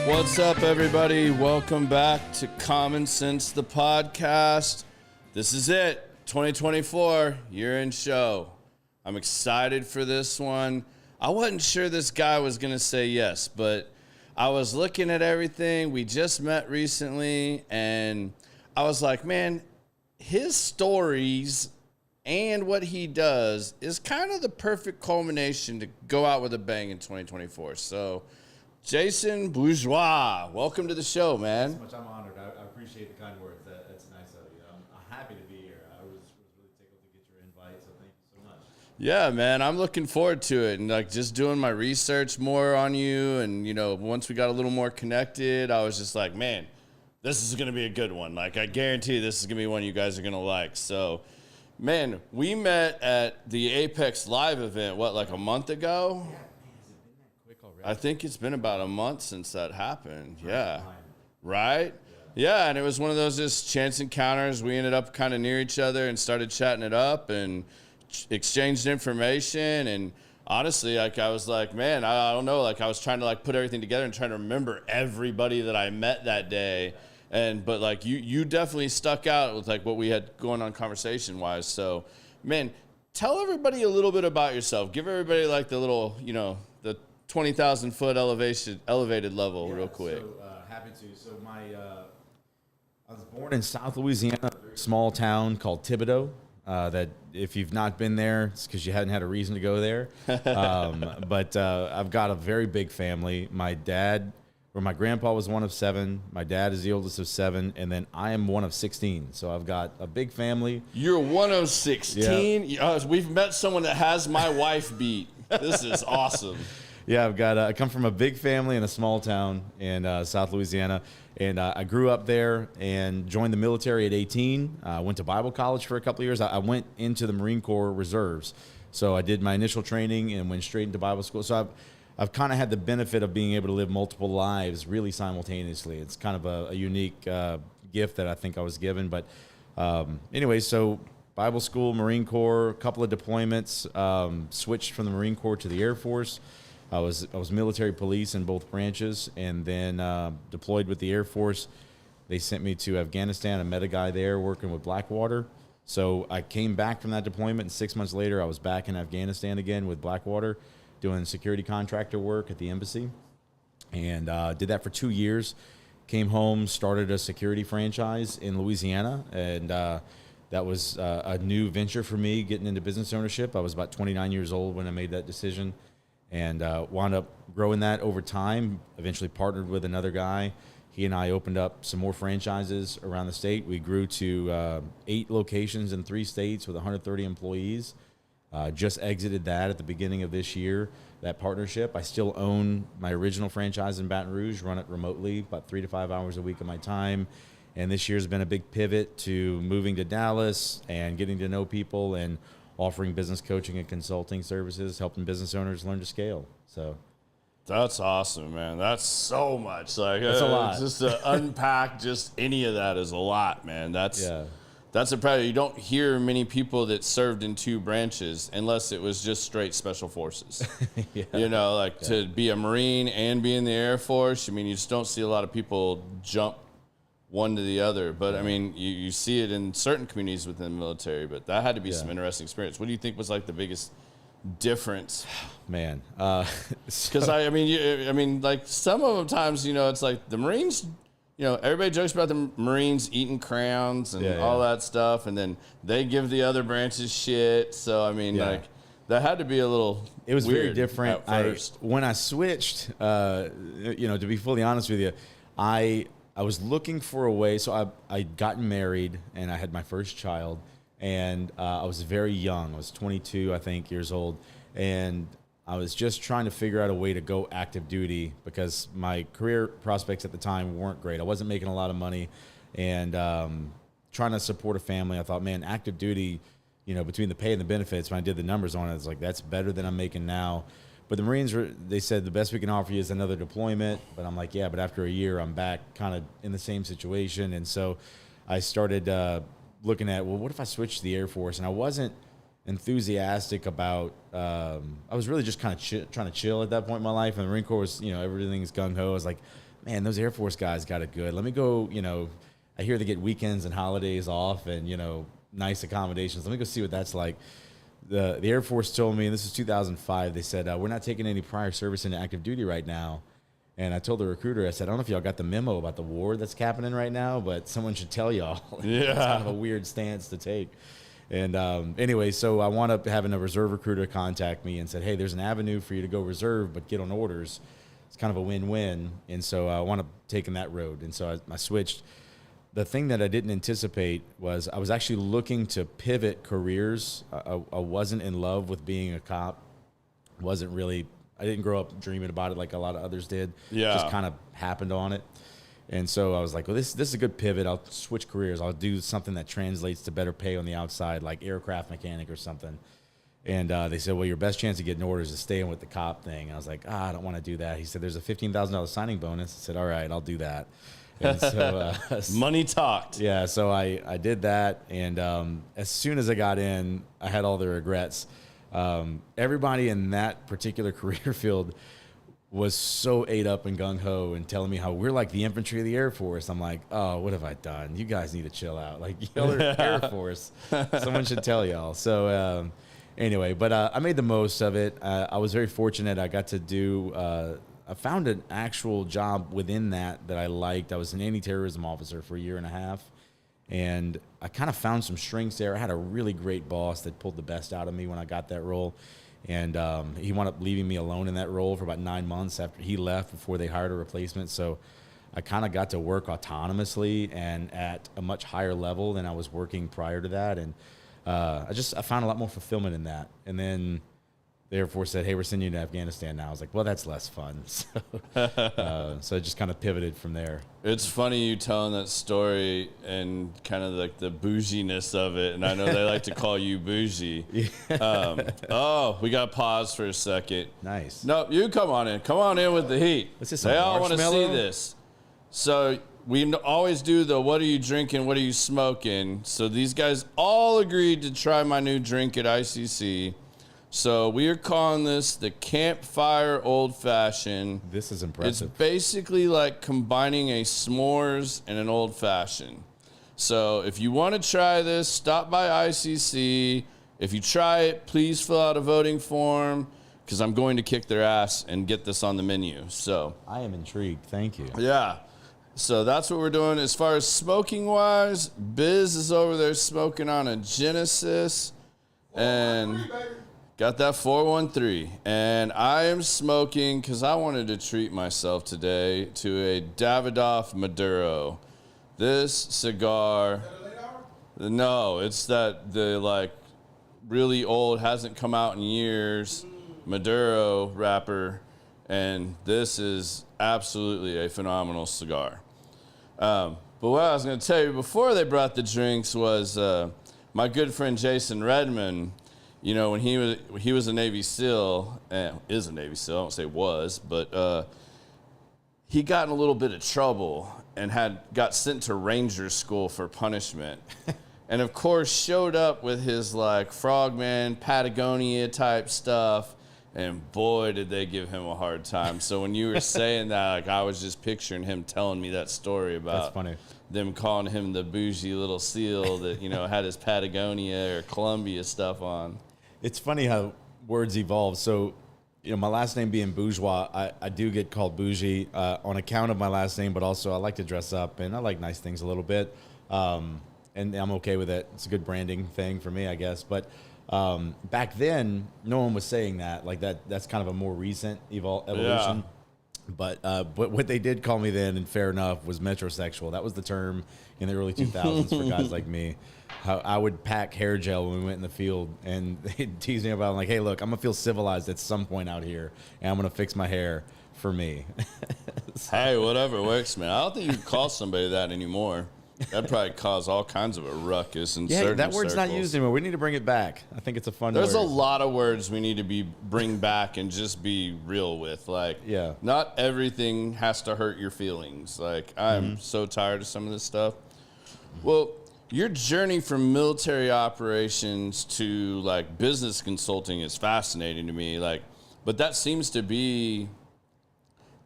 What's up, everybody? Welcome back to Common Sense, the podcast. This is it, 2024, year-end show. I'm excited for this one. I wasn't sure this guy was going to say yes, but I was looking at everything. We just met recently, and I was like, man, his stories and what he does is kind of the perfect culmination to go out with a bang in 2024. So, Jason Bourgeois, welcome to the show, man. So much, I'm honored. I appreciate the kind words. That's nice of you. I'm happy to be here. I was really tickled to get your invite, so thank you so much. Yeah, man, I'm looking forward to it, and like just doing my research more on you, and once we got a little more connected, I was just like, man, this is gonna be a good one. Like, I guarantee this is gonna be one you guys are gonna like. So, man, we met at the Apex Live event, like a month ago? Yeah. I think it's been about a month since that happened. Yeah. Right? Yeah, and it was one of those just chance encounters. We ended up kind of near each other and started chatting it up and exchanged information. And honestly, like, I was like, man, I don't know. Like, I was trying to like put everything together and trying to remember everybody that I met that day. But like you definitely stuck out with like what we had going on conversation wise. So, man, tell everybody a little bit about yourself. Give everybody like the little, the 20,000 foot elevated level real quick. So happy to. So I was born in South Louisiana, a very small town called Thibodaux. That if you've not been there, it's because you hadn't had a reason to go there. But I've got a very big family. My grandpa was one of 7. My dad is the oldest of 7, and then I am one of 16. So I've got a big family. You're one of 16? Yeah. We've met someone that has my wife beat. This is awesome. Yeah, I come from a big family in a small town in South Louisiana, and I grew up there and joined the military at 18. Went to Bible college for a couple of years. I went into the Marine Corps Reserves, so I did my initial training and went straight into Bible school. So I've kind of had the benefit of being able to live multiple lives really simultaneously. It's kind of a unique gift that I think I was given. But anyway, so Bible school, Marine Corps, a couple of deployments, switched from the Marine Corps to the Air Force. I was military police in both branches, and then deployed with the Air Force. They sent me to Afghanistan. I met a guy there working with Blackwater. So I came back from that deployment, and 6 months later, I was back in Afghanistan again with Blackwater, doing security contractor work at the embassy, and did that for 2 years. Came home, started a security franchise in Louisiana, and that was a new venture for me, getting into business ownership. I was about 29 years old when I made that decision. And wound up growing that over time, eventually partnered with another guy. He and I opened up some more franchises around the state. We grew to 8 locations in 3 states with 130 employees. Just exited that at the beginning of this year, that partnership. I still own my original franchise in Baton Rouge, run it remotely, about 3 to 5 hours a week of my time. And this year's been a big pivot to moving to Dallas and getting to know people and offering business coaching and consulting services, helping business owners learn to scale. So that's awesome, man. That's so much. Like, that's a lot. Just to unpack just any of that is a lot, man. That's a problem. You don't hear many people that served in 2 branches unless it was just straight special forces. To be a Marine and be in the Air Force. I mean, you just don't see a lot of people jump one to the other, but I mean, you see it in certain communities within the military, but that had to be some interesting experience. What do you think was like the biggest difference? Man, because I mean, like some of the times, it's like the Marines, everybody jokes about the Marines eating crowns and all that stuff, and then they give the other branches shit. So I mean, like that had to be a little. It was weird very different at first. When I switched. To be fully honest with you, I was looking for a way. So I'd gotten married and I had my first child, and I was very young. I was 22, I think, years old. And I was just trying to figure out a way to go active duty because my career prospects at the time weren't great. I wasn't making a lot of money, and trying to support a family. I thought, man, active duty, between the pay and the benefits, when I did the numbers on it, it's like, that's better than I'm making now. But the Marines, they said the best we can offer you is another deployment. But I'm like, yeah, but after a year, I'm back kind of in the same situation. And so I started looking at, well, what if I switched to the Air Force? And I wasn't enthusiastic about, I was really just kind of trying to chill at that point in my life. And the Marine Corps was, everything's gung-ho. I was like, man, those Air Force guys got it good. Let me go, I hear they get weekends and holidays off and, nice accommodations. Let me go see what that's like. The Air Force told me, and this is 2005, they said, we're not taking any prior service into active duty right now. And I told the recruiter, I said, I don't know if y'all got the memo about the war that's happening right now, but someone should tell y'all. Yeah. It's kind of a weird stance to take. And anyway, so I wound up having a reserve recruiter contact me and said, hey, there's an avenue for you to go reserve, but get on orders. It's kind of a win-win. And so I wound up taking that road. And so I switched. The thing that I didn't anticipate was I was actually looking to pivot careers. I wasn't in love with being a cop. I didn't grow up dreaming about it like a lot of others did. Yeah. Just kind of happened on it. And so I was like, well, this is a good pivot. I'll switch careers. I'll do something that translates to better pay on the outside, like aircraft mechanic or something. And they said, well, your best chance of getting orders is staying with the cop thing. And I was like, I don't want to do that. He said, there's a $15,000 signing bonus. I said, all right, I'll do that. And so money talked. Yeah, so I did that, and as soon as I got in, I had all the regrets. Everybody in that particular career field was so ate up and gung-ho and telling me how we're like the infantry of the Air Force. I'm like, oh, what have I done? You guys need to chill out. Like, y'all are Air Force. Someone should tell y'all. So anyway, but I made the most of it. I was very fortunate. I got to do I found an actual job within that I liked. I was an anti-terrorism officer for a year and a half, and I kind of found some strengths there. I had a really great boss that pulled the best out of me when I got that role, and he wound up leaving me alone in that role for about 9 months after he left before they hired a replacement. So I kind of got to work autonomously and at a much higher level than I was working prior to that, and I found a lot more fulfillment in that. And then the Air Force said, hey, we're sending you to Afghanistan now. I was like, well, that's less fun. So I just kind of pivoted from there. It's funny you telling that story and kind of like the bouginess of it. And I know they like to call you Bougie. Oh, we got to pause for a second. Nice. No, you come on in. Come on in with the heat. What's this, they all want to see marshmallow? this. So we always do the what are you drinking, what are you smoking. So these guys all agreed to try my new drink at ICC. So we are calling this the Campfire Old Fashioned. This is impressive. It's basically like combining a s'mores and an old fashioned. So if you want to try this, stop by ICC. If you try it, please fill out a voting form because I'm going to kick their ass and get this on the menu. So I am intrigued. Thank you. yeah. So that's what we're doing. As far as smoking wise, Biz is over there smoking on a Genesis. And got that 413, and I am smoking because I wanted to treat myself today to a Davidoff Maduro. This cigar, no, it's that the like really old, hasn't come out in years, Maduro wrapper, and this is absolutely a phenomenal cigar. But what I was going to tell you before they brought the drinks was my good friend Jason Redmond. You know, when he was a Navy SEAL, is a Navy SEAL, I don't say was, but he got in a little bit of trouble and got sent to Ranger School for punishment. And of course showed up with his like Frogman, Patagonia type stuff, and boy did they give him a hard time. So when you were saying that, like I was just picturing him telling me that story about That's funny. Them calling him the bougie little SEAL that, had his Patagonia or Columbia stuff on. It's funny how words evolve. So, my last name being Bourgeois, I do get called Bougie on account of my last name, but also I like to dress up and I like nice things a little bit. And I'm okay with it. It's a good branding thing for me, I guess. But back then, no one was saying that. Like that's kind of a more recent evolution. Yeah. But what they did call me then, and fair enough, was metrosexual. That was the term in the early 2000s for guys like me. How I would pack hair gel when we went in the field, and they'd tease me about it. I'm like, hey, look, I'm going to feel civilized at some point out here, and I'm going to fix my hair for me. Hey, whatever works, man. I don't think you can call somebody that anymore. That'd probably cause all kinds of a ruckus in certain that word's circles. not used anymore. We need to bring it back. I think it's a fun There's word. a lot of words we need to bring back and just be real with. Like, not everything has to hurt your feelings. Like, I'm so tired of some of this stuff. Well, your journey from military operations to like business consulting is fascinating to me. Like, but that seems to be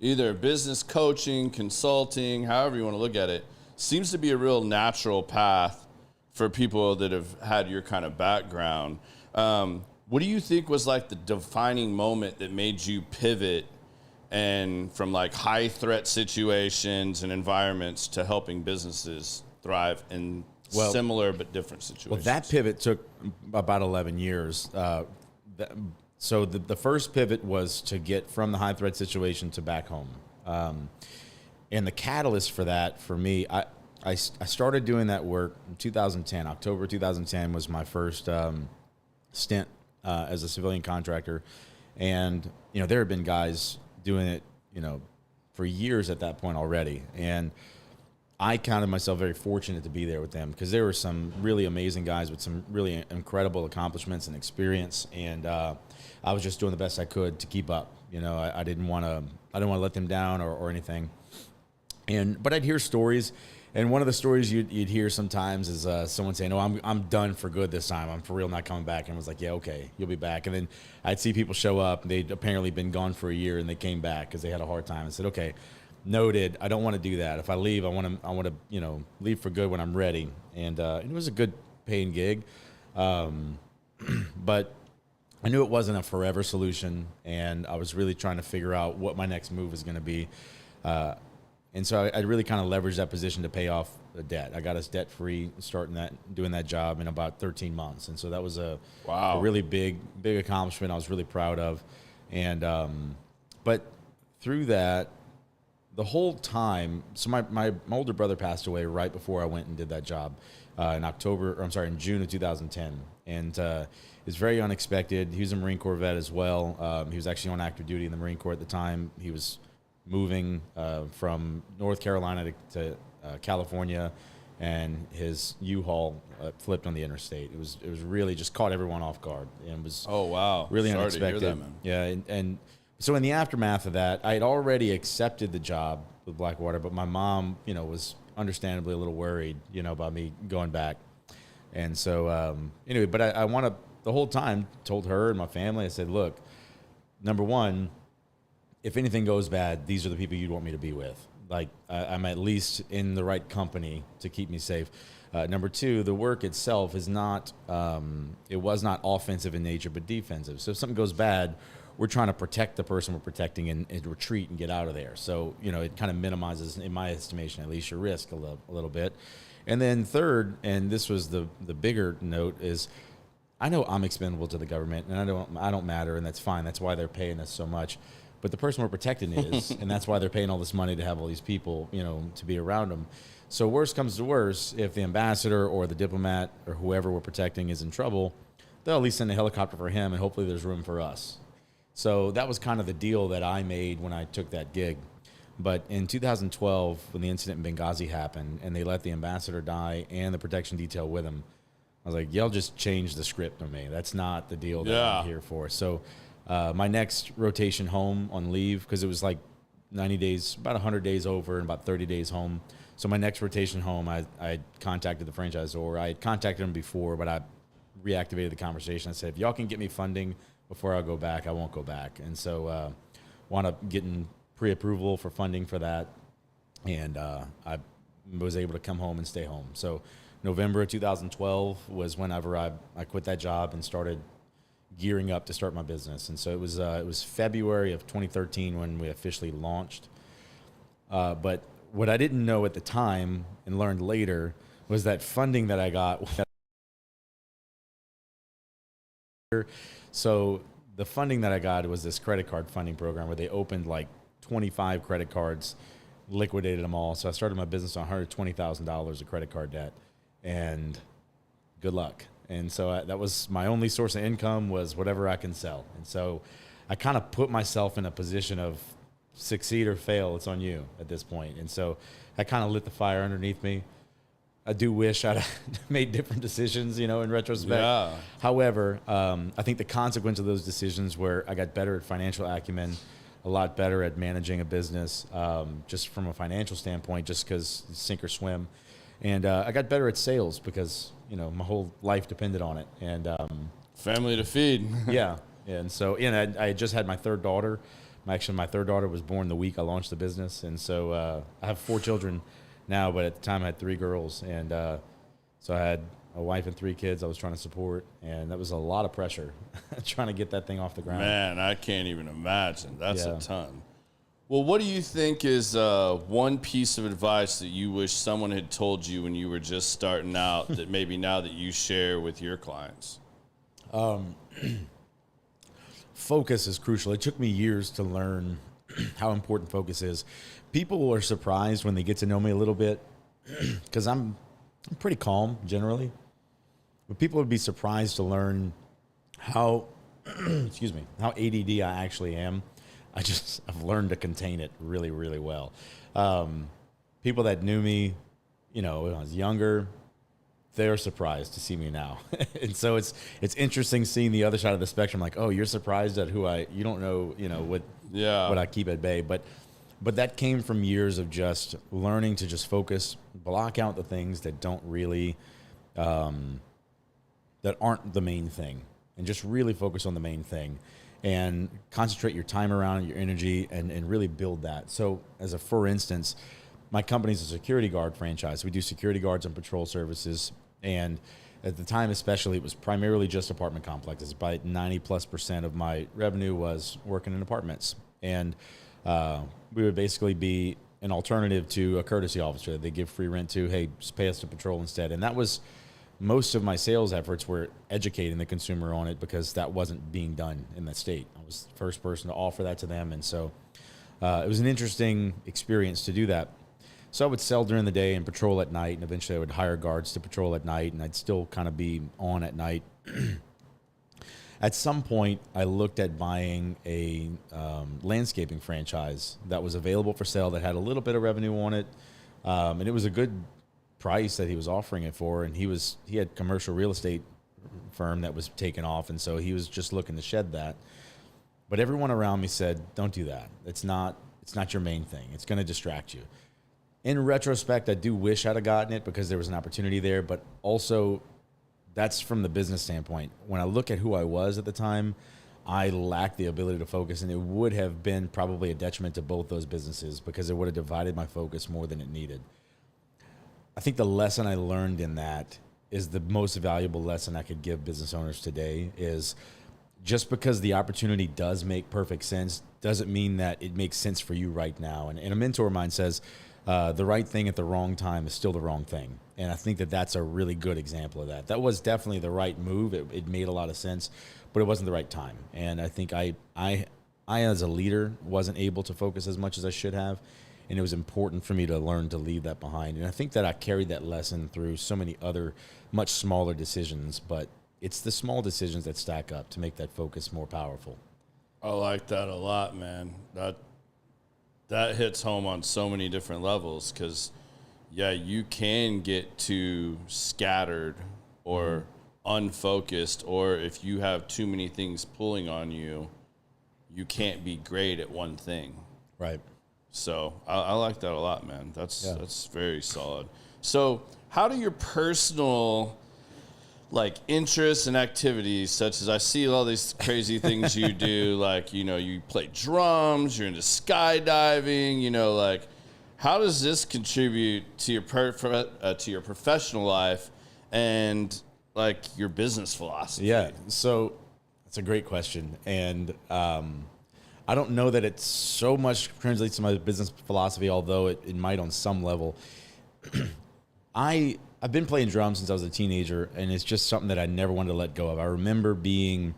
either business coaching, consulting, however you want to look at it, seems to be a real natural path for people that have had your kind of background. What do you think was like the defining moment that made you pivot and from like high threat situations and environments to helping businesses thrive in similar but different situations? Well, that pivot took about 11 years. So the first pivot was to get from the high threat situation to back home. And the catalyst for that, for me, I started doing that work in 2010. October 2010 was my first stint as a civilian contractor. And, there have been guys doing it, for years at that point already. And I counted myself very fortunate to be there with them because there were some really amazing guys with some really incredible accomplishments and experience. And I was just doing the best I could to keep up. I didn't want to let them down or anything. But I'd hear stories. And one of the stories you'd hear sometimes is someone saying, "Oh, I'm done for good this time. I'm for real not coming back." And I was like, "Yeah, okay, you'll be back." And then I'd see people show up. And they'd apparently been gone for a year, and they came back because they had a hard time. I said, "Okay, noted. I don't want to do that. If I leave, I want to leave for good when I'm ready." And it was a good paying gig, but I knew it wasn't a forever solution, and I was really trying to figure out what my next move was going to be. And so I really kind of leveraged that position to pay off the debt. I got us debt free, doing that job in about 13 months. And so that was a really big accomplishment I was really proud of. And, but through that, the whole time, so my older brother passed away right before I went and did that job in June of 2010. And it's very unexpected. He was a Marine Corps vet as well. He was actually on active duty in the Marine Corps at the time. He was moving from North Carolina to California, and his U-Haul flipped on the interstate. It was really just caught everyone off guard, and it was really Sorry unexpected. To hear that, man. Yeah, and so in the aftermath of that, I had already accepted the job with Blackwater, but my mom, was understandably a little worried, about me going back. And so anyway, but I want to the whole time told her and my family, I said, "Look, number one, if anything goes bad, these are the people you'd want me to be with. Like, I'm at least in the right company to keep me safe. Number two, the work itself is not, it was not offensive in nature, but defensive. So if something goes bad, we're trying to protect the person we're protecting and retreat and get out of there. So, it kind of minimizes, in my estimation, at least your risk a little bit. And then third, and this was the bigger note, is I know I'm expendable to the government, and I don't matter, and that's fine. That's why they're paying us so much. But the person we're protecting is, and that's why they're paying all this money to have all these people, to be around them. So worst comes to worst, if the ambassador or the diplomat or whoever we're protecting is in trouble, they'll at least send a helicopter for him, and hopefully there's room for us. So that was kind of the deal that I made when I took that gig. But in 2012, when the incident in Benghazi happened, and they let the ambassador die and the protection detail with him, I was like, y'all just changed the script on me. That's not the deal that I'm here for. So my next rotation home on leave, because it was like 90 days, about 100 days over and about 30 days home. So my next rotation home, I contacted the franchisor. I had contacted him before, but I reactivated the conversation. I said, if y'all can get me funding before I go back, I won't go back. And so wound up getting pre-approval for funding for that. And I was able to come home and stay home. So November of 2012 was whenever I quit that job and started gearing up to start my business. And so it was February of 2013 when we officially launched. But what I didn't know at the time and learned later was that funding that I got. So the funding that I got was this credit card funding program where they opened like 25 credit cards, liquidated them all. So I started my business on $120,000 of credit card debt, and good luck. And so that was my only source of income, was whatever I can sell. And so I kind of put myself in a position of succeed or fail, it's on you at this point. And so I kind of lit the fire underneath me. I do wish I'd made different decisions, in retrospect. Yeah. However, I think the consequence of those decisions were I got better at financial acumen, a lot better at managing a business, just from a financial standpoint, just because sink or swim. And I got better at sales because, my whole life depended on it. And family to feed. yeah. And so, I had just had my third daughter. Actually, my third daughter was born the week I launched the business. And so I have 4 children now, but at the time I had 3 girls. And so I had a wife and 3 kids I was trying to support. And that was a lot of pressure trying to get that thing off the ground. Man, I can't even imagine. That's a ton. Well, what do you think is one piece of advice that you wish someone had told you when you were just starting out that maybe now that you share with your clients? Focus is crucial. It took me years to learn how important focus is. People are surprised when they get to know me a little bit because I'm pretty calm generally. But people would be surprised to learn how, how ADD I actually am. I've learned to contain it really, really well. People that knew me, when I was younger, they're surprised to see me now. And so it's interesting seeing the other side of the spectrum. Like, oh, you're surprised at you don't know, what I keep at bay. But that came from years of just learning to just focus, block out the things that don't really, that aren't the main thing, and just really focus on the main thing and concentrate your time around it, your energy, and really build that. So for instance, my company's a security guard franchise. We do security guards and patrol services. And at the time especially, it was primarily just apartment complexes. By 90+% of my revenue was working in apartments. And we would basically be an alternative to a courtesy officer. They give free rent to, hey, just pay us to patrol instead. And that was most of my sales efforts were educating the consumer on it because that wasn't being done in the state. I was the first person to offer that to them. And so it was an interesting experience to do that. So I would sell during the day and patrol at night, and eventually I would hire guards to patrol at night, and I'd still kind of be on at night. At some point, I looked at buying a landscaping franchise that was available for sale that had a little bit of revenue on it, and it was a good price that he was offering it for, and he had commercial real estate firm that was taking off, and so he was just looking to shed that. But everyone around me said, don't do that. It's not your main thing. It's going to distract you. In retrospect, I do wish I'd have gotten it because there was an opportunity there, but also that's from the business standpoint. When I look at who I was at the time, I lacked the ability to focus, and it would have been probably a detriment to both those businesses because it would have divided my focus more than it needed. I think the lesson I learned in that is the most valuable lesson I could give business owners today is just because the opportunity does make perfect sense doesn't mean that it makes sense for you right now. And a mentor of mine says, the right thing at the wrong time is still the wrong thing. And I think that that's a really good example of that. That was definitely the right move. It made a lot of sense, but it wasn't the right time. And I think I as a leader wasn't able to focus as much as I should have. And it was important for me to learn to leave that behind. And I think that I carried that lesson through so many other much smaller decisions, but it's the small decisions that stack up to make that focus more powerful. I like that a lot, man. That hits home on so many different levels because, yeah, you can get too scattered or unfocused, or if you have too many things pulling on you, you can't be great at one thing. Right. So I like that a lot, man. That's very solid. So how do your personal interests and activities, such as I see all these crazy things you do, you play drums, you're into skydiving, how does this contribute to your professional life and your business philosophy? Yeah, so that's a great question, and I don't know that it so much translates to my business philosophy, although it might on some level. I've been playing drums since I was a teenager, and it's just something that I never wanted to let go of. I remember being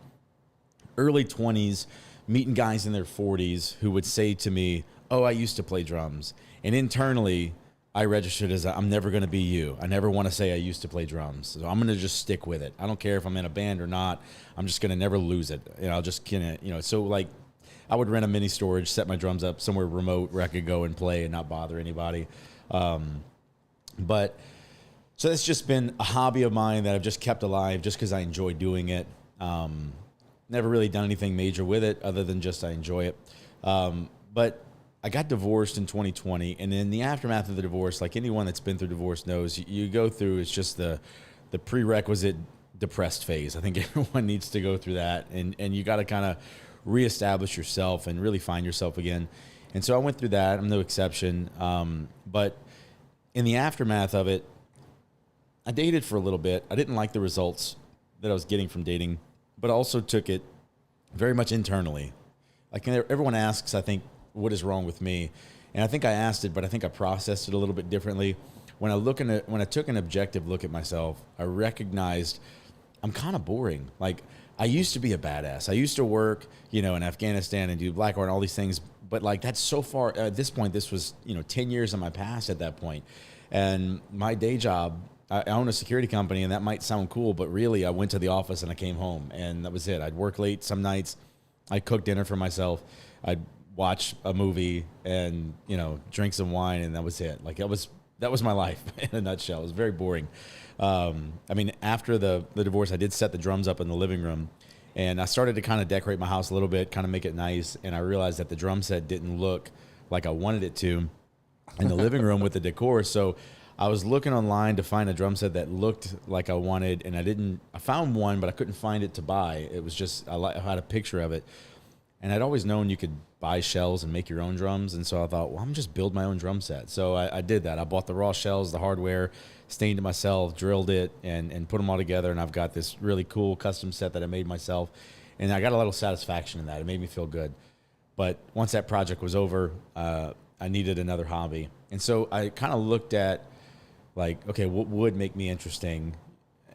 early 20s, meeting guys in their 40s who would say to me, oh, I used to play drums. And internally, I registered as I'm never going to be you. I never want to say I used to play drums. So I'm going to just stick with it. I don't care if I'm in a band or not. I'm just going to never lose it. I'll just so I would rent a mini storage, set my drums up somewhere remote where I could go and play and not bother anybody. So that's just been a hobby of mine that I've just kept alive just because I enjoy doing it. Never really done anything major with it other than just I enjoy it. But I got divorced in 2020, and in the aftermath of the divorce, like anyone that's been through divorce knows, you go through, it's just the prerequisite depressed phase. I think everyone needs to go through that, and you got to kind of reestablish yourself and really find yourself again. And so I went through that. I'm no exception. But in the aftermath of it, I dated for a little bit. I didn't like the results that I was getting from dating, but I also took it very much internally. Like everyone asks, I think, what is wrong with me? And I think I asked it, but I think I processed it a little bit differently. When I took an objective look at myself, I recognized I'm kind of boring. Like, I used to be a badass. I used to work, in Afghanistan and do black art and all these things. But like, that's so far at this point, this was, 10 years in my past at that point. And my day job, I own a security company, and that might sound cool, but really I went to the office and I came home, and that was it. I'd work late some nights. I'd cook dinner for myself. I'd watch a movie and, drink some wine, and that was it. Like, that was my life in a nutshell. It was very boring. After the divorce, I did set the drums up in the living room, and I started to kind of decorate my house a little bit, kind of make it nice. And I realized that the drum set didn't look like I wanted it to in the living room with the decor. So I was looking online to find a drum set that looked like I wanted, and I found one, but I couldn't find it to buy. It was just, I had a picture of it. And I'd always known you could buy shells and make your own drums. And so I thought, well, I'm just build my own drum set. So I did that. I bought the raw shells, the hardware, stained it myself, drilled it, and put them all together. And I've got this really cool custom set that I made myself. And I got a little satisfaction in that. It made me feel good. But once that project was over, I needed another hobby. And so I kind of looked at, like, okay, what would make me interesting?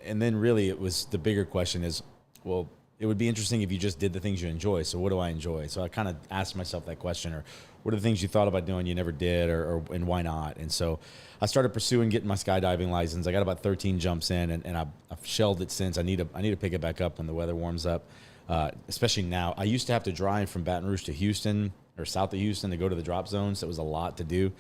And then really it was the bigger question is, well, it would be interesting if you just did the things you enjoy. So what do I enjoy? So I kind of asked myself that question, or what are the things you thought about doing you never did, and why not? And so I started pursuing getting my skydiving license. I got about 13 jumps in, and I've shelved it since. I need to pick it back up when the weather warms up, especially now. I used to have to drive from Baton Rouge to Houston or south of Houston to go to the drop zones. So it was a lot to do.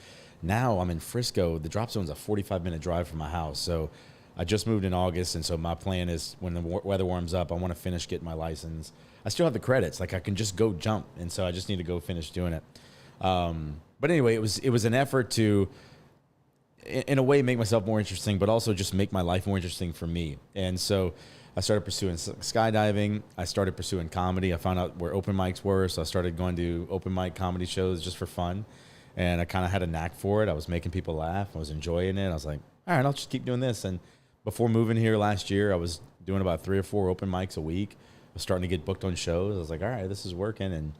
Now I'm in Frisco. The drop zone's a 45-minute drive from my house. So I just moved in August, and so my plan is when the weather warms up, I want to finish getting my license. I still have the credits. Like, I can just go jump, and so I just need to go finish doing it. But anyway, it was an effort to, in a way, make myself more interesting, but also just make my life more interesting for me. And so I started pursuing skydiving. I started pursuing comedy. I found out where open mics were, so I started going to open mic comedy shows just for fun. And I kind of had a knack for it. I was making people laugh. I was enjoying it. I was like, all right, I'll just keep doing this. And before moving here last year, I was doing about 3 or 4 open mics a week. I was starting to get booked on shows. I was like, all right, this is working. And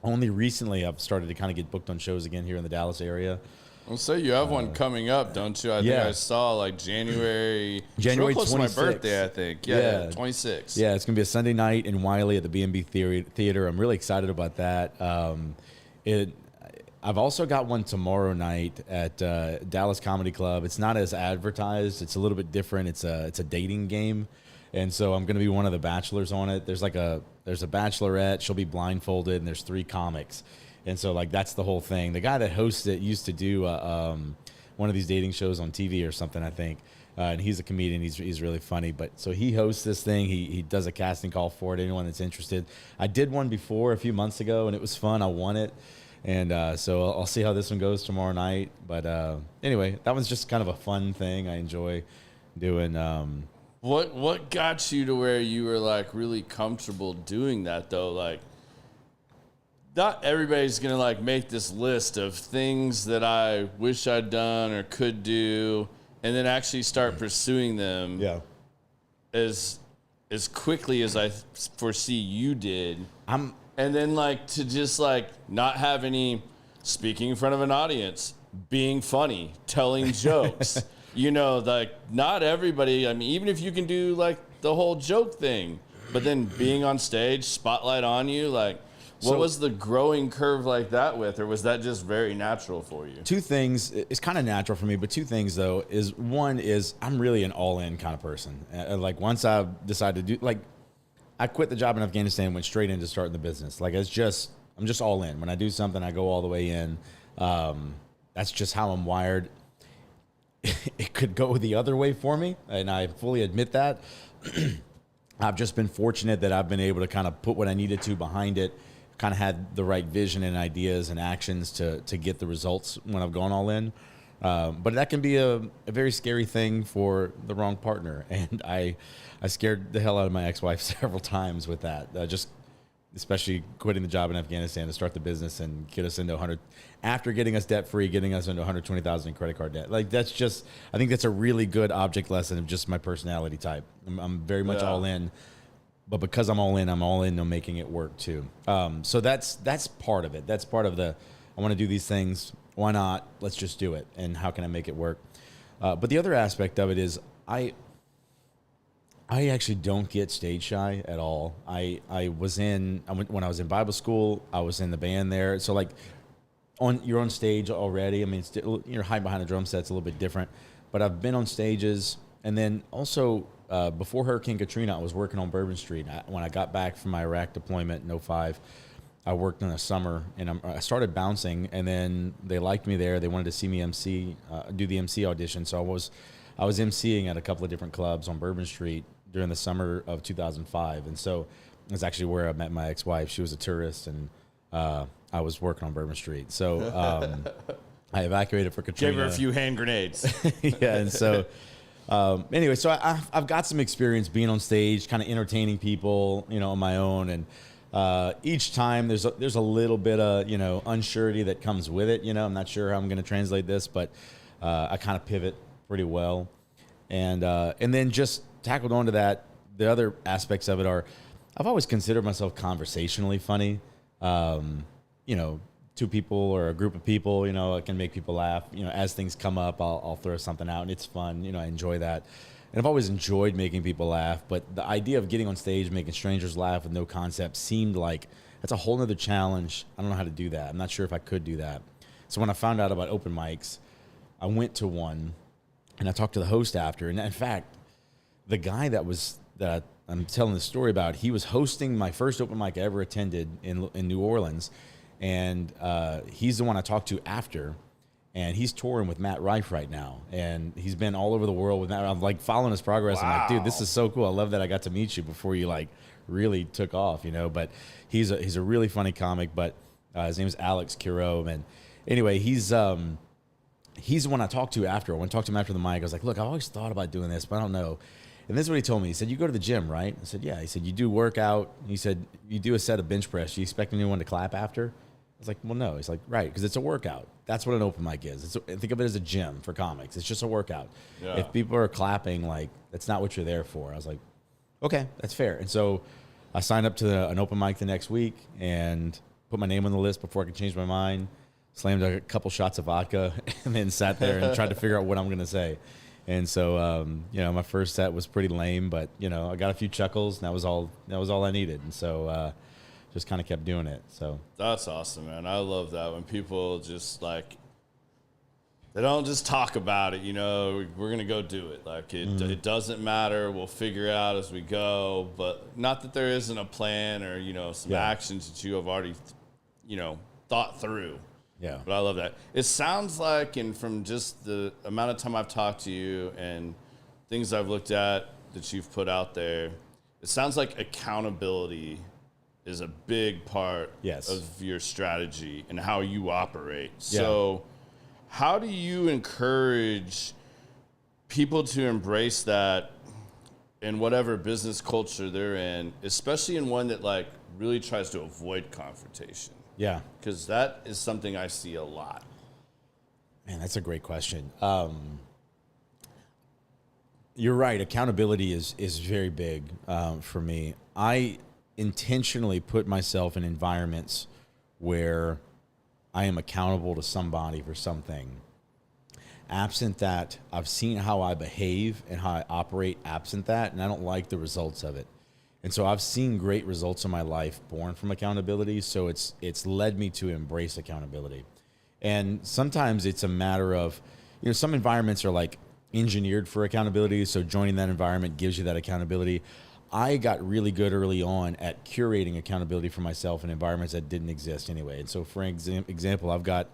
only recently I've started to kind of get booked on shows again here in the Dallas area. Well, say you have one coming up, don't you? I think I saw like January 26th. To my birthday, I think. Yeah, 26. Yeah, it's going to be a Sunday night in Wiley at the B&B Theater. I'm really excited about that. I've also got one tomorrow night at Dallas Comedy Club. It's not as advertised. It's a little bit different. It's a dating game, and so I'm going to be one of the bachelors on it. There's a bachelorette. She'll be blindfolded, and there's 3 comics, and so like that's the whole thing. The guy that hosts it used to do one of these dating shows on TV or something, I think, and he's a comedian. He's really funny. But so he hosts this thing. He does a casting call for it. Anyone that's interested. I did one before a few months ago, and it was fun. I won it. And so I'll see how this one goes tomorrow night. But anyway, that was just kind of a fun thing I enjoy doing. What got you to where you were like really comfortable doing that though? Like, not everybody's gonna like make this list of things that I wish I'd done or could do, and then actually start pursuing them. Yeah. As quickly as I foresee you did. And then, like, to just, like, not have any speaking in front of an audience, being funny, telling jokes. Like, not everybody, I mean, even if you can do, like, the whole joke thing, but then being on stage, spotlight on you, like, what was the growing curve like that with, or was that just very natural for you? 2 things. It's kind of natural for me, but 2 things, though, is one is I'm really an all-in kind of person. Like, once I decide to do, like, I quit the job in Afghanistan and went straight into starting the business. Like, I'm just all in. When I do something, I go all the way in. That's just how I'm wired. It could go the other way for me, and I fully admit that. I've just been fortunate that I've been able to kind of put what I needed to behind it, kind of had the right vision and ideas and actions to get the results when I've gone all in. But that can be a very scary thing for the wrong partner. And I scared the hell out of my ex-wife several times with that. Just especially quitting the job in Afghanistan to start the business and get us into 100, after getting us debt free, getting us into 120,000 in credit card debt. Like that's just, I think that's a really good object lesson of just my personality type. I'm very much all in, but because I'm all in on making it work too. So that's part of it. That's part of the, I want to do these things. Why not? Let's just do it. And how can I make it work? But the other aspect of it is I actually don't get stage shy at all. When I was in Bible school, I was in the band there. So like you're on stage already. I mean, you're hiding behind a drum set. It's a little bit different, but I've been on stages. And then also before Hurricane Katrina, I was working on Bourbon Street. When I got back from my Iraq deployment in 2005, I worked in the summer and I started bouncing, and then they liked me there. They wanted to see me do the MC audition. So I was MCing at a couple of different clubs on Bourbon Street during the summer of 2005. And so it's actually where I met my ex-wife. She was a tourist, and I was working on Bourbon Street. So I evacuated for Katrina. Gave her a few hand grenades. Yeah, and so anyway, so I've got some experience being on stage, kind of entertaining people, on my own. And each time there's a little bit of, unsurety that comes with it. I'm not sure how I'm going to translate this, but I kind of pivot pretty well. And then just tackled onto that. The other aspects of it are, I've always considered myself conversationally funny. Two people or a group of people, I can make people laugh. As things come up, I'll throw something out, and it's fun. I enjoy that. And I've always enjoyed making people laugh, but the idea of getting on stage, making strangers laugh with no concept seemed like that's a whole nother challenge. I don't know how to do that. I'm not sure if I could do that. So when I found out about open mics, I went to one, and I talked to the host after. And in fact, the guy that I'm telling the story about, he was hosting my first open mic I ever attended in New Orleans. And he's the one I talked to after. And he's touring with Matt Rife right now. And he's been all over the world with Matt. I'm like following his progress. Wow. I'm like, dude, this is so cool. I love that I got to meet you before you like really took off, But he's a really funny comic. But his name's Alex Kiro. And anyway, he's the one I talked to after. When I talked to him after the mic, I was like, look, I've always thought about doing this, but I don't know. And this is what he told me. He said, you go to the gym, right? I said, yeah. He said, you do workout. He said, you do a set of bench press. You expect anyone to clap after? I was like, well, no. He's like, right, because it's a workout. That's what an open mic is. Think of it as a gym for comics. It's just a workout. Yeah. If people are clapping, like, that's not what you're there for. I was like, okay, that's fair. And so I signed up to an open mic the next week and put my name on the list before I could change my mind, slammed a couple shots of vodka, and then sat there and tried to figure out what I'm going to say. And so, my first set was pretty lame, but, I got a few chuckles, and that was all I needed. And so just kind of kept doing it. So that's awesome, man. I love that when people just like, they don't just talk about it, we're going to go do it. Like it doesn't matter. We'll figure it out as we go, but not that there isn't a plan or, some actions that you have already, thought through. Yeah. But I love that. It sounds like, and from just the amount of time I've talked to you and things I've looked at that you've put out there, it sounds like accountability is a big part of your strategy and how you operate. Yeah. So how do you encourage people to embrace that in whatever business culture they're in, especially in one that like really tries to avoid confrontation? Yeah. Because that is something I see a lot. Man, that's a great question. You're right. Accountability is very big for me. I intentionally put myself in environments where I am accountable to somebody for something. Absent that, I've seen how I behave and how I operate absent that, and I don't like the results of it. And so I've seen great results in my life born from accountability, so it's led me to embrace accountability. And sometimes it's a matter of, some environments are like engineered for accountability, so joining that environment gives you that accountability. I got really good early on at curating accountability for myself in environments that didn't exist anyway. And so for example, I've got,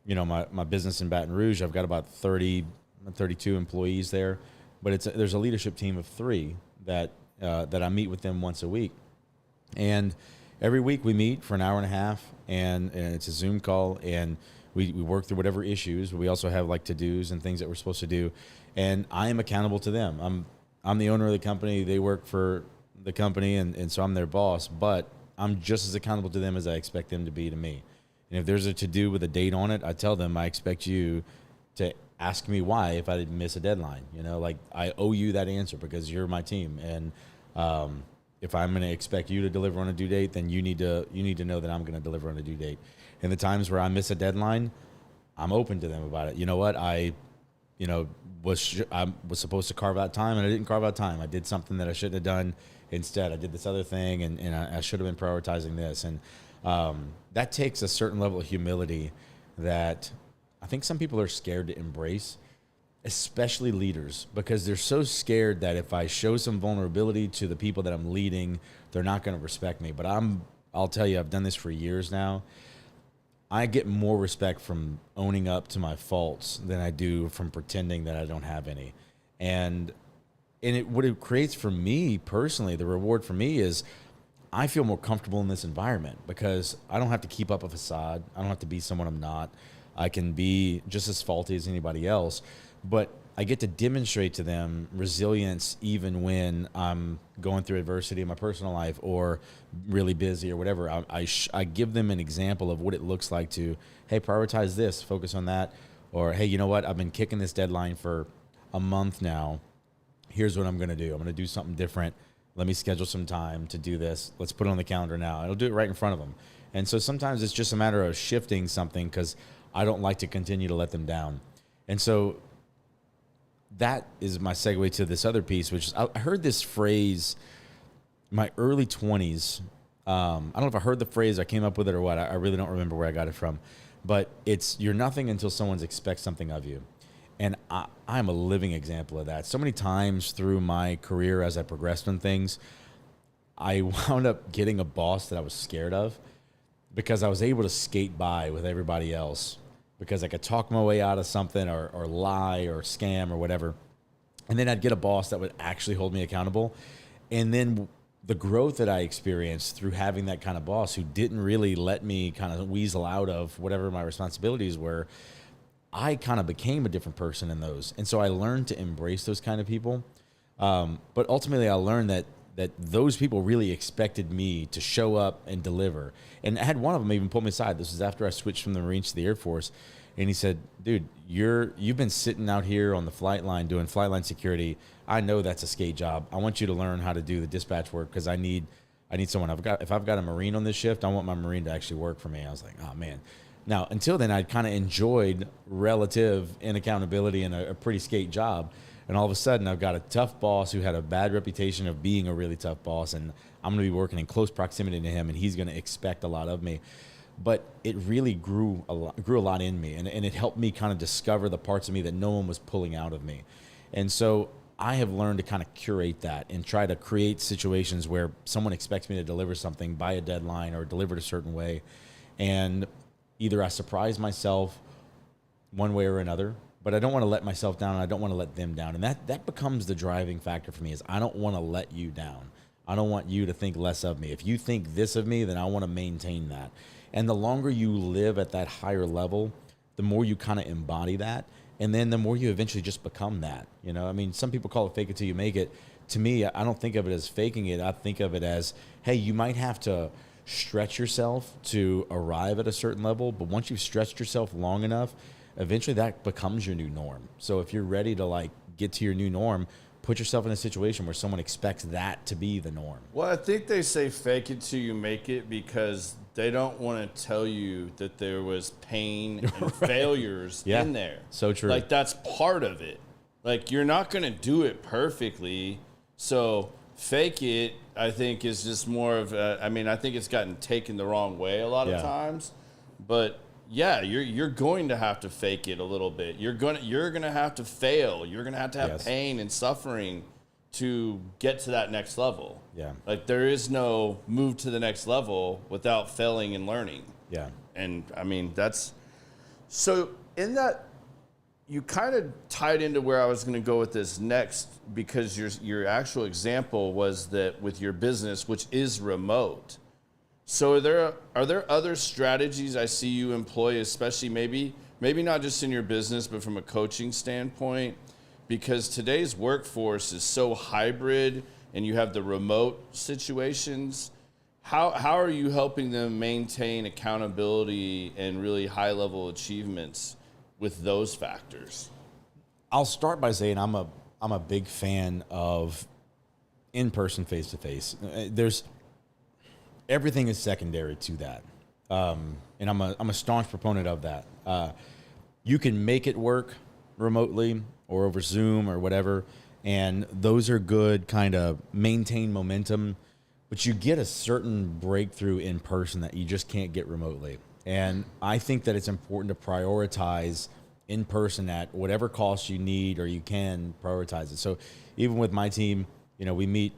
my business in Baton Rouge, I've got about 32 employees there, but there's a leadership team of 3 that I meet with them once a week. And every week we meet for an hour and a half, and it's a Zoom call, and we work through whatever issues. We also have like to-dos and things that we're supposed to do, and I am accountable to them. I'm the owner of the company. They work for the company, and so I'm their boss, but I'm just as accountable to them as I expect them to be to me. And if there's a to-do with a date on it, I tell them I expect you to ask me why if I didn't miss a deadline. You know, like I owe you that answer because you're my team. And if I'm going to expect you to deliver on a due date, then you need to know that I'm going to deliver on a due date. And the times where I miss a deadline, I'm open to them about it. You know what? I was supposed to carve out time and I didn't carve out time. I did something that I shouldn't have done. Instead, I did this other thing and I should have been prioritizing this. And that takes a certain level of humility that I think some people are scared to embrace, especially leaders, because they're so scared that if I show some vulnerability to the people that I'm leading, they're not going to respect me. But I'll tell you, I've done this for years now. I get more respect from owning up to my faults than I do from pretending that I don't have any. And what it creates for me personally, the reward for me is I feel more comfortable in this environment because I don't have to keep up a facade. I don't have to be someone I'm not. I can be just as faulty as anybody else, but I get to demonstrate to them resilience even when I'm going through adversity in my personal life or really busy or whatever. I give them an example of what it looks like to, hey, prioritize this, focus on that. Or, hey, you know what? I've been kicking this deadline for a month now. Here's what I'm going to do. I'm going to do something different. Let me schedule some time to do this. Let's put it on the calendar now. I'll do it right in front of them. And so sometimes it's just a matter of shifting something because I don't like to continue to let them down. And so that is my segue to this other piece, which is I heard this phrase in my early 20s. I don't know if I heard the phrase, I came up with it or what. I really don't remember where I got it from. But it's you're nothing until someone expects something of you. And I'm a living example of that. So many times through my career as I progressed on things, I wound up getting a boss that I was scared of because I was able to skate by with everybody else because I could talk my way out of something or lie or scam or whatever. And then I'd get a boss that would actually hold me accountable. And then the growth that I experienced through having that kind of boss who didn't really let me kind of weasel out of whatever my responsibilities were, I kind of became a different person in those. And so I learned to embrace those kind of people. But ultimately I learned that those people really expected me to show up and deliver. And I had one of them even pull me aside. This was after I switched from the Marines to the Air Force. And he said, dude, you've been sitting out here on the flight line doing flight line security. I know that's a skate job. I want you to learn how to do the dispatch work because I need someone. If I've got a Marine on this shift, I want my Marine to actually work for me. I was like, oh man. Now, until then, I'd kind of enjoyed relative and accountability and a pretty skate job. And all of a sudden, I've got a tough boss who had a bad reputation of being a really tough boss. And I'm going to be working in close proximity to him, and he's going to expect a lot of me. But it really grew a lot in me. And it helped me kind of discover the parts of me that no one was pulling out of me. And so I have learned to kind of curate that and try to create situations where someone expects me to deliver something by a deadline or deliver it a certain way. And either I surprise myself one way or another, but I don't want to let myself down and I don't want to let them down. And that becomes the driving factor for me is I don't want to let you down. I don't want you to think less of me. If you think this of me, then I want to maintain that. And the longer you live at that higher level, the more you kind of embody that. And then the more you eventually just become that. You know, I mean, some people call it fake it till you make it. To me, I don't think of it as faking it. I think of it as, hey, you might have to stretch yourself to arrive at a certain level, but once you've stretched yourself long enough, eventually that becomes your new norm. So if you're ready to like get to your new norm, put yourself in a situation where someone expects that to be the norm. Well, I think they say fake it till you make it because they don't want to tell you that there was pain and failures in there. So true. Like that's part of it. Like you're not going to do it perfectly. So fake it, I think, is just more of I think it's gotten taken the wrong way a lot of times. But yeah, you're going to have to fake it a little bit. You're gonna have to fail. You're gonna have pain and suffering to get to that next level. Yeah. Like there is no move to the next level without failing and learning. Yeah. And I mean that's so in that you kind of tied into where I was going to go with this next because your actual example was that with your business, which is remote. So are there other strategies I see you employ, especially maybe not just in your business, but from a coaching standpoint? Because today's workforce is so hybrid and you have the remote situations. How are you helping them maintain accountability and really high level achievements with those factors? I'll start by saying I'm a big fan of in-person, face-to-face. There's everything is secondary to that, and I'm a staunch proponent of that. You can make it work remotely or over Zoom or whatever, and those are good, kind of maintain momentum. But you get a certain breakthrough in person that you just can't get remotely. And I think that it's important to prioritize in person at whatever cost you need or you can prioritize it. So even with my team, we meet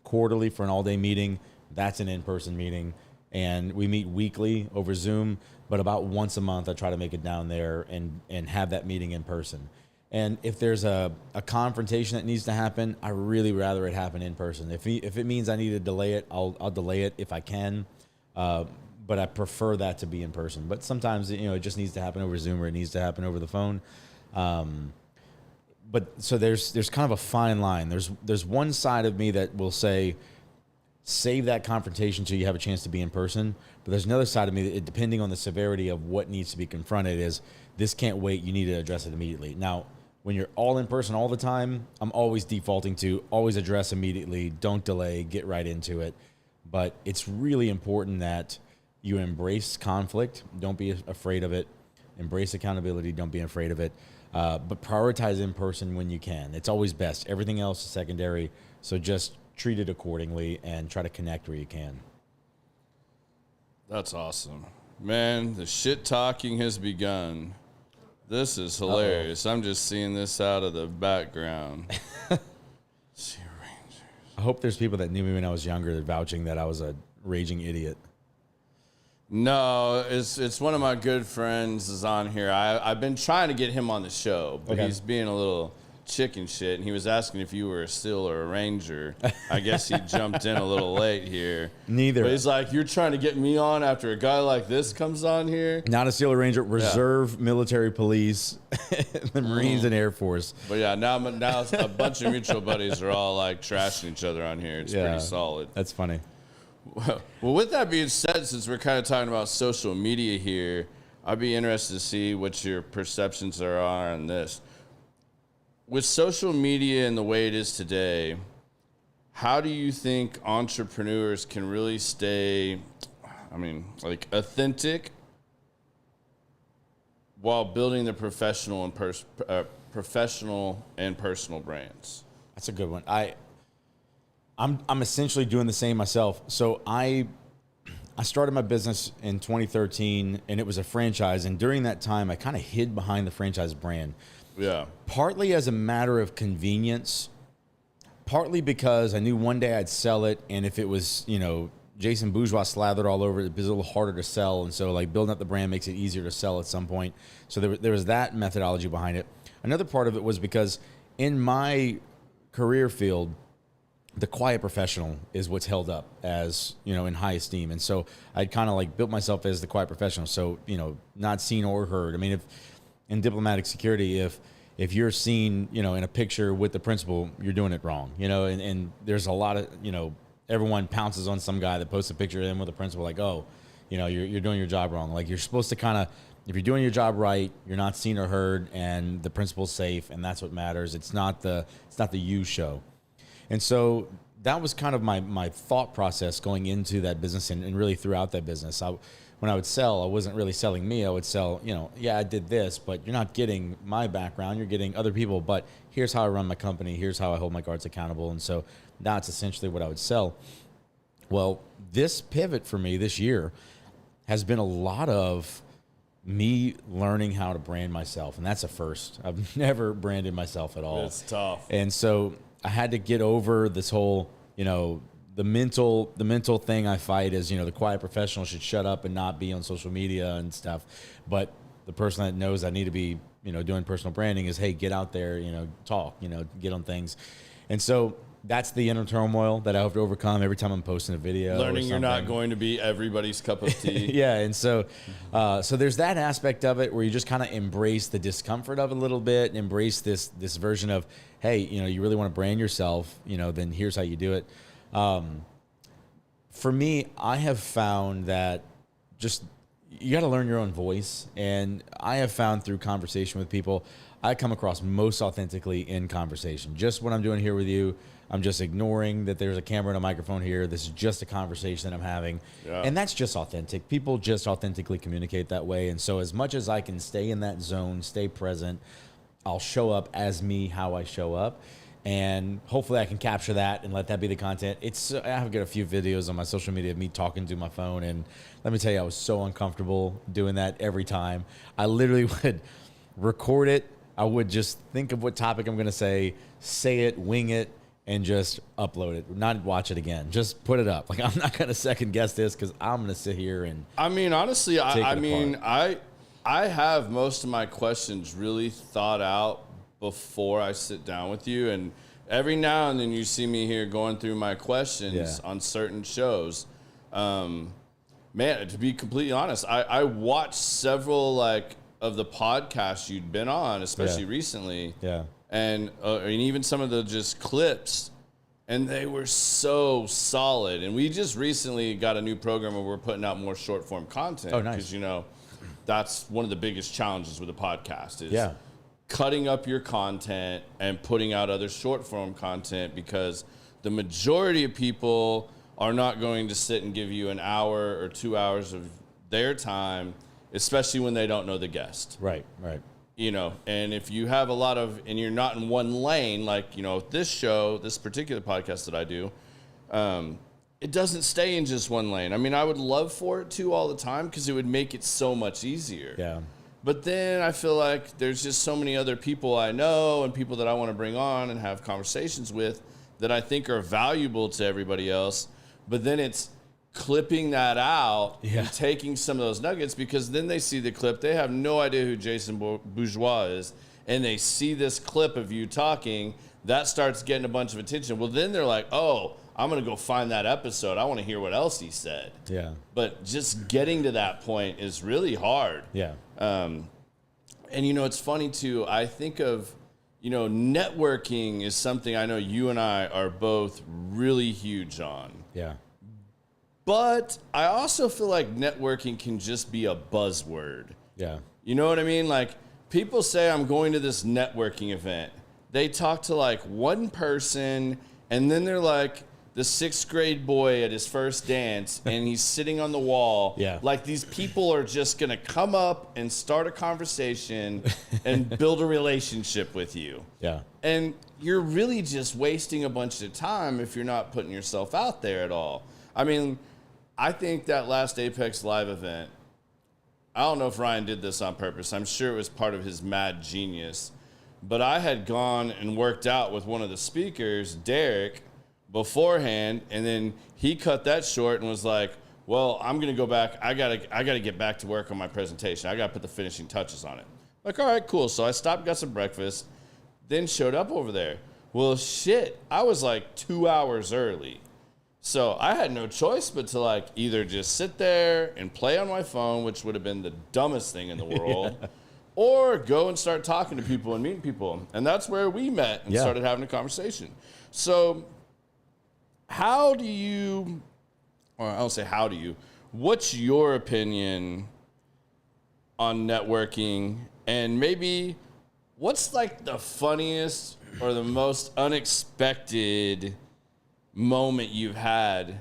quarterly for an all-day meeting. That's an in-person meeting. And we meet weekly over Zoom, but about once a month I try to make it down there and have that meeting in person. And if there's a confrontation that needs to happen, I really rather it happen in person. If it means I need to delay it, I'll delay it if I can. But I prefer that to be in person. But sometimes it just needs to happen over Zoom or it needs to happen over the phone. But so there's kind of a fine line. There's one side of me that will say, save that confrontation till you have a chance to be in person. But there's another side of me that, depending on the severity of what needs to be confronted, is this can't wait. You need to address it immediately. Now, when you're all in person all the time, I'm always defaulting to always address immediately. Don't delay. Get right into it. But it's really important that you embrace conflict. Don't be afraid of it. Embrace accountability. Don't be afraid of it. But prioritize in person when you can. It's always best. Everything else is secondary. So just treat it accordingly and try to connect where you can. That's awesome. Man, the shit talking has begun. This is hilarious. I'm just seeing this out of the background. Sea Rangers. I hope there's people that knew me when I was younger vouching that I was a raging idiot. No, it's one of my good friends is on here. I've been trying to get him on the show, but he's being a little chicken shit, and he was asking if you were a Steel or a Ranger. I guess he jumped in a little late here. Neither. But he's like, you're trying to get me on after a guy like this comes on here? Not a Steel or Ranger, Reserve, military, police, the Marines and Air Force. But yeah, now a bunch of mutual buddies are all like trashing each other on here. It's pretty solid. That's funny. Well, with that being said, since we're kind of talking about social media here, I'd be interested to see what your perceptions are on this. With social media and the way it is today, how do you think entrepreneurs can really stay, authentic while building their professional and personal brands? That's a good one. I'm essentially doing the same myself. So I started my business in 2013, and it was a franchise. And during that time, I kind of hid behind the franchise brand. Yeah. Partly as a matter of convenience, partly because I knew one day I'd sell it, and if it was, Jason Bourgeois slathered all over it, it'd be a little harder to sell. And so building up the brand makes it easier to sell at some point. So there was that methodology behind it. Another part of it was because in my career field, the quiet professional is what's held up as, in high esteem. And so I'd kind of built myself as the quiet professional. So, not seen or heard. I mean, if in diplomatic security, if you're seen, in a picture with the principal, you're doing it wrong, and there's a lot of, everyone pounces on some guy that posts a picture of them with a principal you're doing your job wrong. You're supposed to if you're doing your job right, you're not seen or heard, and the principal's safe, and that's what matters. It's not the you show. And so that was kind of my thought process going into that business and really throughout that business. When I would sell, I wasn't really selling me. I would sell, I did this, but you're not getting my background. You're getting other people, but here's how I run my company. Here's how I hold my guards accountable. And so that's essentially what I would sell. Well, this pivot for me this year has been a lot of me learning how to brand myself. And that's a first. I've never branded myself at all. It's tough. And so I had to get over this whole, the mental thing I fight is, the quiet professional should shut up and not be on social media and stuff. But the person that knows I need to be, doing personal branding is, hey, get out there, talk, get on things. And so that's the inner turmoil that I have to overcome every time I'm posting a video. Learning you're not going to be everybody's cup of tea. Yeah. And so, so there's that aspect of it where you just kind of embrace the discomfort of it a little bit and embrace this version of, hey, you really want to brand yourself, then here's how you do it. for me, I have found that just you got to learn your own voice. And I have found through conversation with people, I come across most authentically in conversation. Just what I'm doing here with you, I'm just ignoring that there's a camera and a microphone here. This is just a conversation that I'm having. Yeah. And that's just authentic. People just authentically communicate that way. And so as much as I can stay in that zone, stay present, I'll show up as me, how I show up. And hopefully I can capture that and let that be the content. I have got a few videos on my social media of me talking to my phone. And let me tell you, I was so uncomfortable doing that every time. I literally would record it. I would just think of what topic I'm going to say it, wing it, and just upload it, not watch it again. Just put it up. Like, I'm not going to second guess this because I'm going to sit here and honestly, I have most of my questions really thought out before I sit down with you. And every now and then you see me here going through my questions on certain shows. Man, to be completely honest, I watched several of the podcasts you'd been on, especially recently. Yeah. And even some of the just clips, and they were so solid. And we just recently got a new program where we're putting out more short form content. Oh, nice. Because, that's one of the biggest challenges with a podcast is cutting up your content and putting out other short form content, because the majority of people are not going to sit and give you an hour or 2 hours of their time, especially when they don't know the guest. Right. And if you have and you're not in one lane, this particular podcast that I do, it doesn't stay in just one lane. I would love for it to all the time because it would make it so much easier. Yeah. But then I feel like there's just so many other people I know and people that I want to bring on and have conversations with that I think are valuable to everybody else. But then it's clipping that out and taking some of those nuggets, because then they see the clip. They have no idea who Jason Bourgeois is, and they see this clip of you talking. That starts getting a bunch of attention. Well, then they're like, oh, I'm going to go find that episode. I want to hear what else he said. Yeah. But just getting to that point is really hard. Yeah. And, it's funny, too. I think of, networking is something I know you and I are both really huge on. Yeah. But I also feel like networking can just be a buzzword. Yeah. You know what I mean? Like, people say I'm going to this networking event. They talk to one person, and then they're like the 6th grade boy at his first dance, and he's sitting on the wall. Yeah. Like, these people are just going to come up and start a conversation and build a relationship with you. Yeah. And you're really just wasting a bunch of time if you're not putting yourself out there at all. I think that last Apex Live event, I don't know if Ryan did this on purpose. I'm sure it was part of his mad genius. But I had gone and worked out with one of the speakers, Derek, beforehand, and then he cut that short and was like, well, I'm going to go back. I gotta get back to work on my presentation. I got to put the finishing touches on it. Like, all right, cool. So I stopped, got some breakfast, then showed up over there. Well, shit, I was 2 hours early. So I had no choice but to either just sit there and play on my phone, which would have been the dumbest thing in the world, or go and start talking to people and meeting people. And that's where we met and started having a conversation. So what's your opinion on networking, and maybe what's the funniest or the most unexpected moment you've had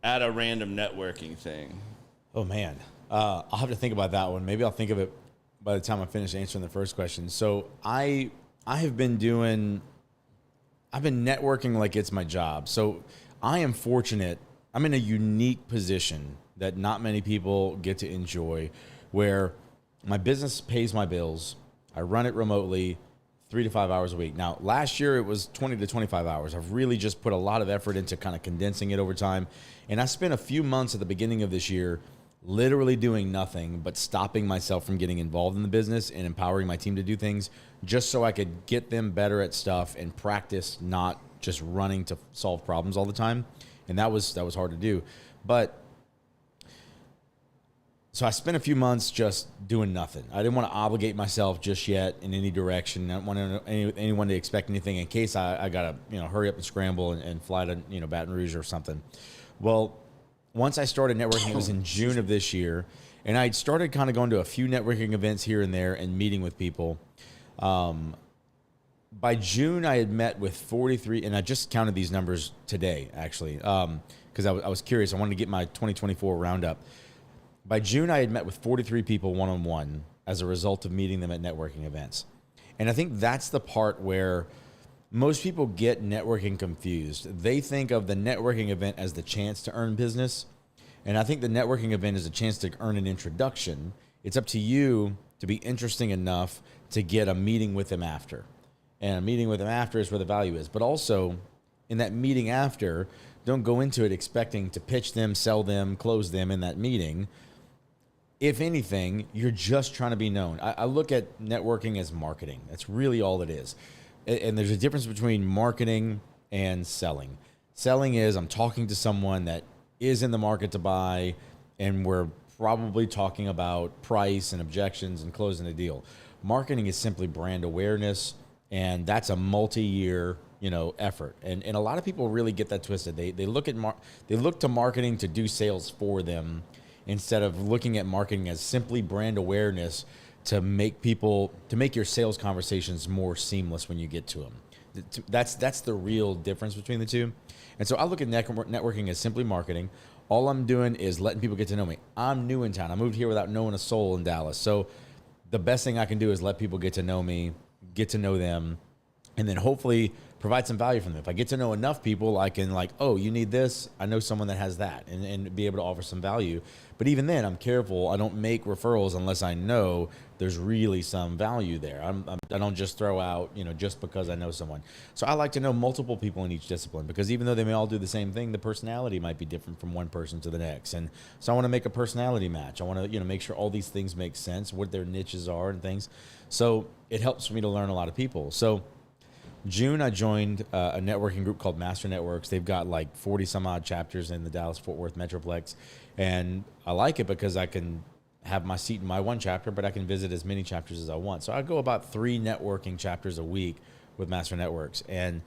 at a random networking thing? Oh, man. I'll have to think about that one. Maybe I'll think of it by the time I finish answering the first question. So I've been networking like it's my job. So I am fortunate. I'm in a unique position that not many people get to enjoy, where my business pays my bills. I run it remotely 3 to 5 hours a week. Now, last year it was 20 to 25 hours. I've really just put a lot of effort into kind of condensing it over time. And I spent a few months at the beginning of this year literally doing nothing but stopping myself from getting involved in the business and empowering my team to do things just so I could get them better at stuff and practice not just running to solve problems all the time. And that was hard to do. But so I spent a few months just doing nothing. I didn't want to obligate myself just yet in any direction. I didn't want anyone to expect anything in case I got to hurry up and scramble and fly to Baton Rouge or something. Well, once I started networking, it was in June of this year, and I'd started kind of going to a few networking events here and there and meeting with people. By June, I had met with 43, and I just counted these numbers today, actually, because I was curious. I wanted to get my 2024 roundup. By June, I had met with 43 people one-on-one as a result of meeting them at networking events. And I think that's the part where most people get networking confused. They think of the networking event as the chance to earn business. And I think the networking event is a chance to earn an introduction. It's up to you to be interesting enough to get a meeting with them after. And a meeting with them after is where the value is. But also, in that meeting after, don't go into it expecting to pitch them, sell them, close them in that meeting. If anything, you're just trying to be known. I look at networking as marketing. That's really all it is. And there's a difference between marketing and selling. Selling is I'm talking to someone that is in the market to buy, and we're probably talking about price and objections and closing a deal. Marketing is simply brand awareness, and that's a multi-year, effort. And a lot of people really get that twisted. They look at they look to marketing to do sales for them, instead of looking at marketing as simply brand awareness to make your sales conversations more seamless when you get to them. That's the real difference between the two. And so I look at networking as simply marketing. All I'm doing is letting people get to know me. I'm new in town. I moved here without knowing a soul in Dallas. So the best thing I can do is let people get to know me, get to know them, and then hopefully provide some value from them. If I get to know enough people, I can oh, you need this? I know someone that has that, and be able to offer some value. But even then, I'm careful. I don't make referrals unless I know there's really some value there. I don't just throw out, just because I know someone. So I like to know multiple people in each discipline, because even though they may all do the same thing, the personality might be different from one person to the next. And so I want to make a personality match. I want to, make sure all these things make sense, what their niches are and things. So it helps me to learn a lot of people. So June, I joined a networking group called Master Networks. They've got 40 some odd chapters in the Dallas-Fort Worth Metroplex. And I like it because I can have my seat in my one chapter, but I can visit as many chapters as I want. So I go about 3 networking chapters a week with Master Networks. And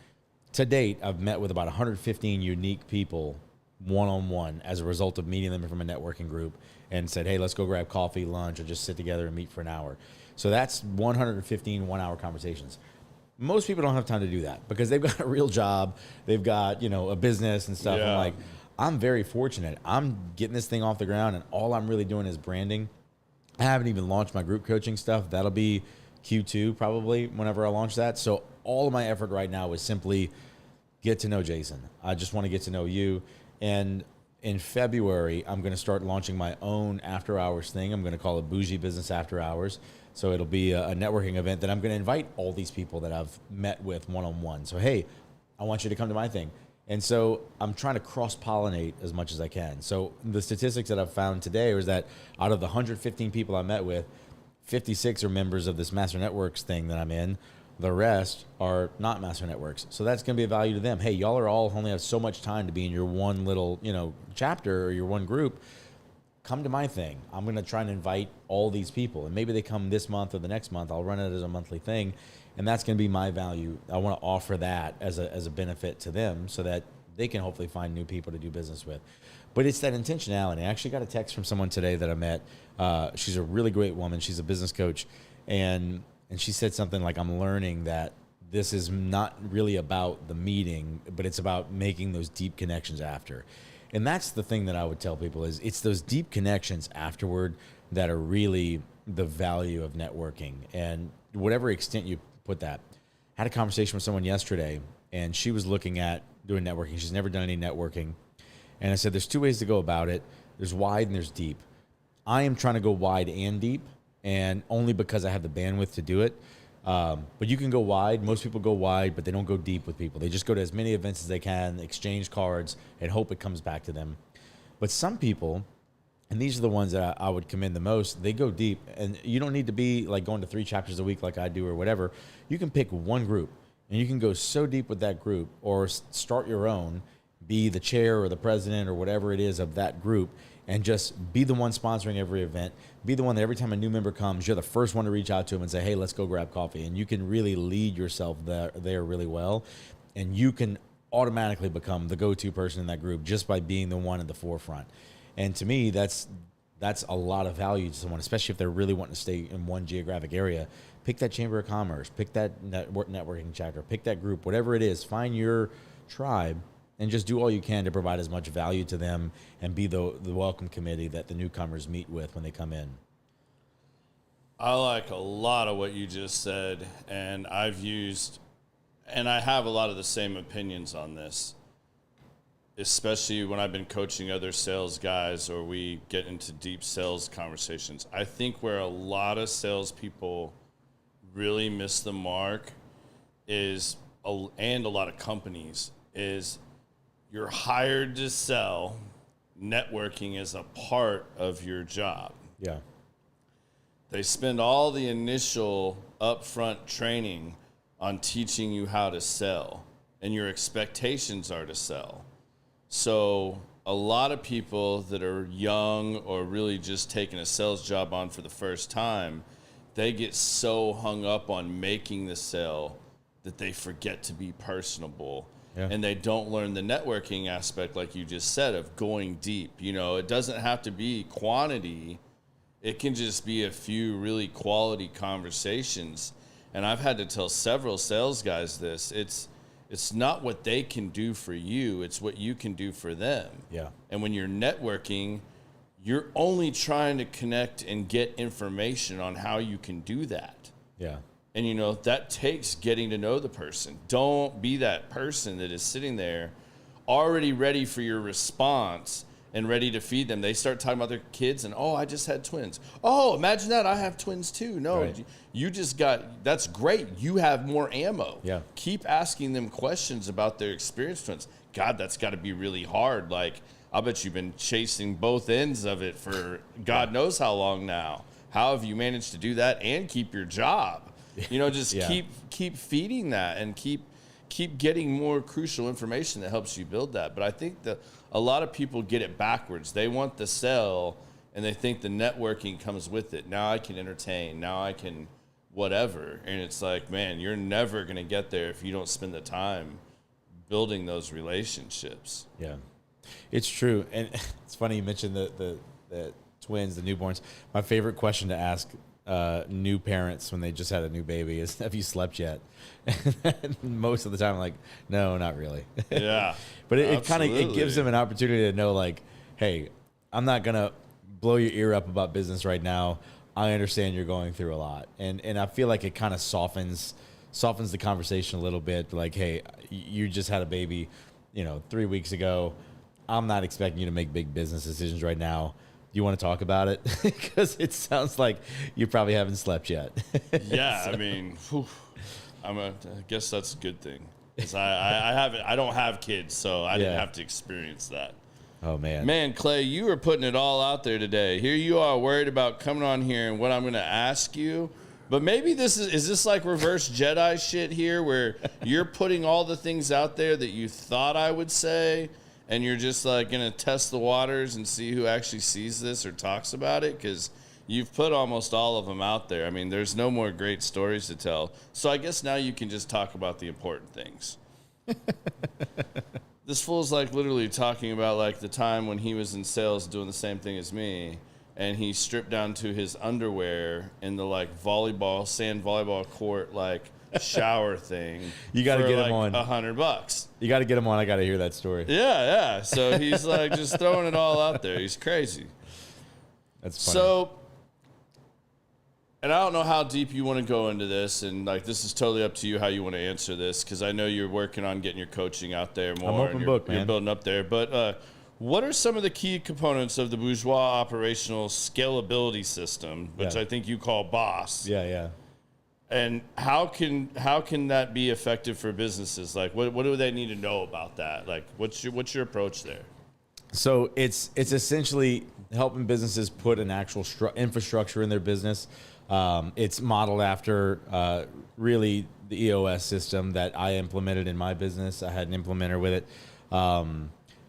to date, I've met with about 115 unique people one-on-one as a result of meeting them from a networking group and said, hey, let's go grab coffee, lunch, or just sit together and meet for an hour. So that's 115 one-hour conversations. Most people don't have time to do that because they've got a real job. They've got, a business and stuff. Yeah. I'm very fortunate. I'm getting this thing off the ground, and all I'm really doing is branding. I haven't even launched my group coaching stuff. That'll be Q2 probably whenever I launch that. So all of my effort right now is simply get to know Jason. I just want to get to know you. And in February, I'm going to start launching my own after hours thing. I'm going to call it Bougie Business After Hours. So it'll be a networking event that I'm going to invite all these people that I've met with one-on-one. So, hey, I want you to come to my thing. And so I'm trying to cross-pollinate as much as I can. So the statistics that I've found today was that out of the 115 people I met with, 56 are members of this Master Networks thing that I'm in. The rest are not Master Networks. So that's going to be a value to them. Hey, y'all are all only have so much time to be in your one little, chapter or your one group. Come to my thing. I'm going to try and invite all these people. And maybe they come this month or the next month. I'll run it as a monthly thing. And that's going to be my value. I want to offer that as a benefit to them so that they can hopefully find new people to do business with. But it's that intentionality. I actually got a text from someone today that I met. She's a really great woman. She's a business coach. And she said something like, I'm learning that this is not really about the meeting, but it's about making those deep connections after. And that's the thing that I would tell people is it's those deep connections afterward that are really the value of networking. And whatever extent you put that. I had a conversation with someone yesterday, and she was looking at doing networking. She's never done any networking. And I said, there's 2 ways to go about it. There's wide and there's deep. I am trying to go wide and deep, and only because I have the bandwidth to do it. But you can go wide. Most people go wide, but they don't go deep with people. They just go to as many events as they can, exchange cards, and hope it comes back to them. But some people, and these are the ones that I would commend the most, they go deep. And you don't need to be going to 3 chapters a week like I do or whatever. You can pick one group, and you can go so deep with that group or start your own, be the chair or the president or whatever it is of that group, and just be the one sponsoring every event. Be the one that every time a new member comes, you're the first one to reach out to them and say, hey, let's go grab coffee. And you can really lead yourself there really well. And you can automatically become the go-to person in that group just by being the one at the forefront. And to me, that's a lot of value to someone, especially if they're really wanting to stay in one geographic area. Pick that chamber of commerce, pick that networking chapter, pick that group, whatever it is, find your tribe and just do all you can to provide as much value to them and be the welcome committee that the newcomers meet with when they come in. I like a lot of what you just said, and I have a lot of the same opinions on this, especially when I've been coaching other sales guys or we get into deep sales conversations. I think where a lot of salespeople really miss the mark and a lot of companies is you're hired to sell. Networking is a part of your job. Yeah. They spend all the initial upfront training on teaching you how to sell, and your expectations are to sell. So a lot of people that are young or really just taking a sales job on for the first time, they get so hung up on making the sale that they forget to be personable. Yeah. And they don't learn the networking aspect, like you just said, of going deep. You know, it doesn't have to be quantity. It can just be a few really quality conversations. And I've had to tell several sales guys this. It's not what they can do for you. It's what you can do for them. Yeah. And when you're networking, you're only trying to connect and get information on how you can do that. Yeah. And, you know, that takes getting to know the person. Don't be that person that is sitting there already ready for your response and ready to feed them. They start talking about their kids and, oh, I just had twins. Oh, imagine that. I have twins too. No, right. You just that's great. You have more ammo. Yeah. Keep asking them questions about their experience twins. God, that's got to be really hard. Like, I bet you've been chasing both ends of it for God knows how long now. How have you managed to do that and keep your job? You know, just keep feeding that and keep getting more crucial information that helps you build that. But I think a lot of people get it backwards. They want the sell, and they think the networking comes with it. Now I can entertain. Now I can whatever. And it's like, man, you're never going to get there if you don't spend the time building those relationships. Yeah, it's true. And it's funny you mentioned the twins, the newborns. My favorite question to ask new parents when they just had a new baby is, have you slept yet? And most of the time I'm like, no, not really. Yeah. But it kind of, it gives them an opportunity to know, like, hey, I'm not going to blow your ear up about business right now. I understand you're going through a lot. And I feel like it kind of softens the conversation a little bit. Like, hey, you just had a baby, 3 weeks ago. I'm not expecting you to make big business decisions right now. You want to talk about it? Because it sounds like you probably haven't slept yet. Yeah, so. I mean, I guess that's a good thing. Because I don't have kids, so I didn't have to experience that. Oh, man. Man, Clay, you were putting it all out there today. Here you are worried about coming on here and what I'm going to ask you. But maybe is this like reverse Jedi shit here where you're putting all the things out there that you thought I would say, and you're just like going to test the waters and see who actually sees this or talks about it? Because you've put almost all of them out there. I mean, there's no more great stories to tell. So I guess now you can just talk about the important things. This fool's like literally talking about like the time when he was in sales doing the same thing as me, and he stripped down to his underwear in the like sand volleyball court, like shower thing. You got to get like him on $100. You got to get him on. I got to hear that story. Yeah. So he's like just throwing it all out there. He's crazy. That's funny. So, and I don't know how deep you want to go into this, and like this is totally up to you how you want to answer this, because I know you're working on getting your coaching out there more. I'm open book, man. You're building up there. But what are some of the key components of the Bourgeois operational scalability system, which I think you call BOSS? Yeah. And how can that be effective for businesses? Like, what do they need to know about that? Like, what's your approach there? So it's essentially helping businesses put an actual infrastructure in their business. It's modeled after really the EOS system that I implemented in my business. I had an implementer with it.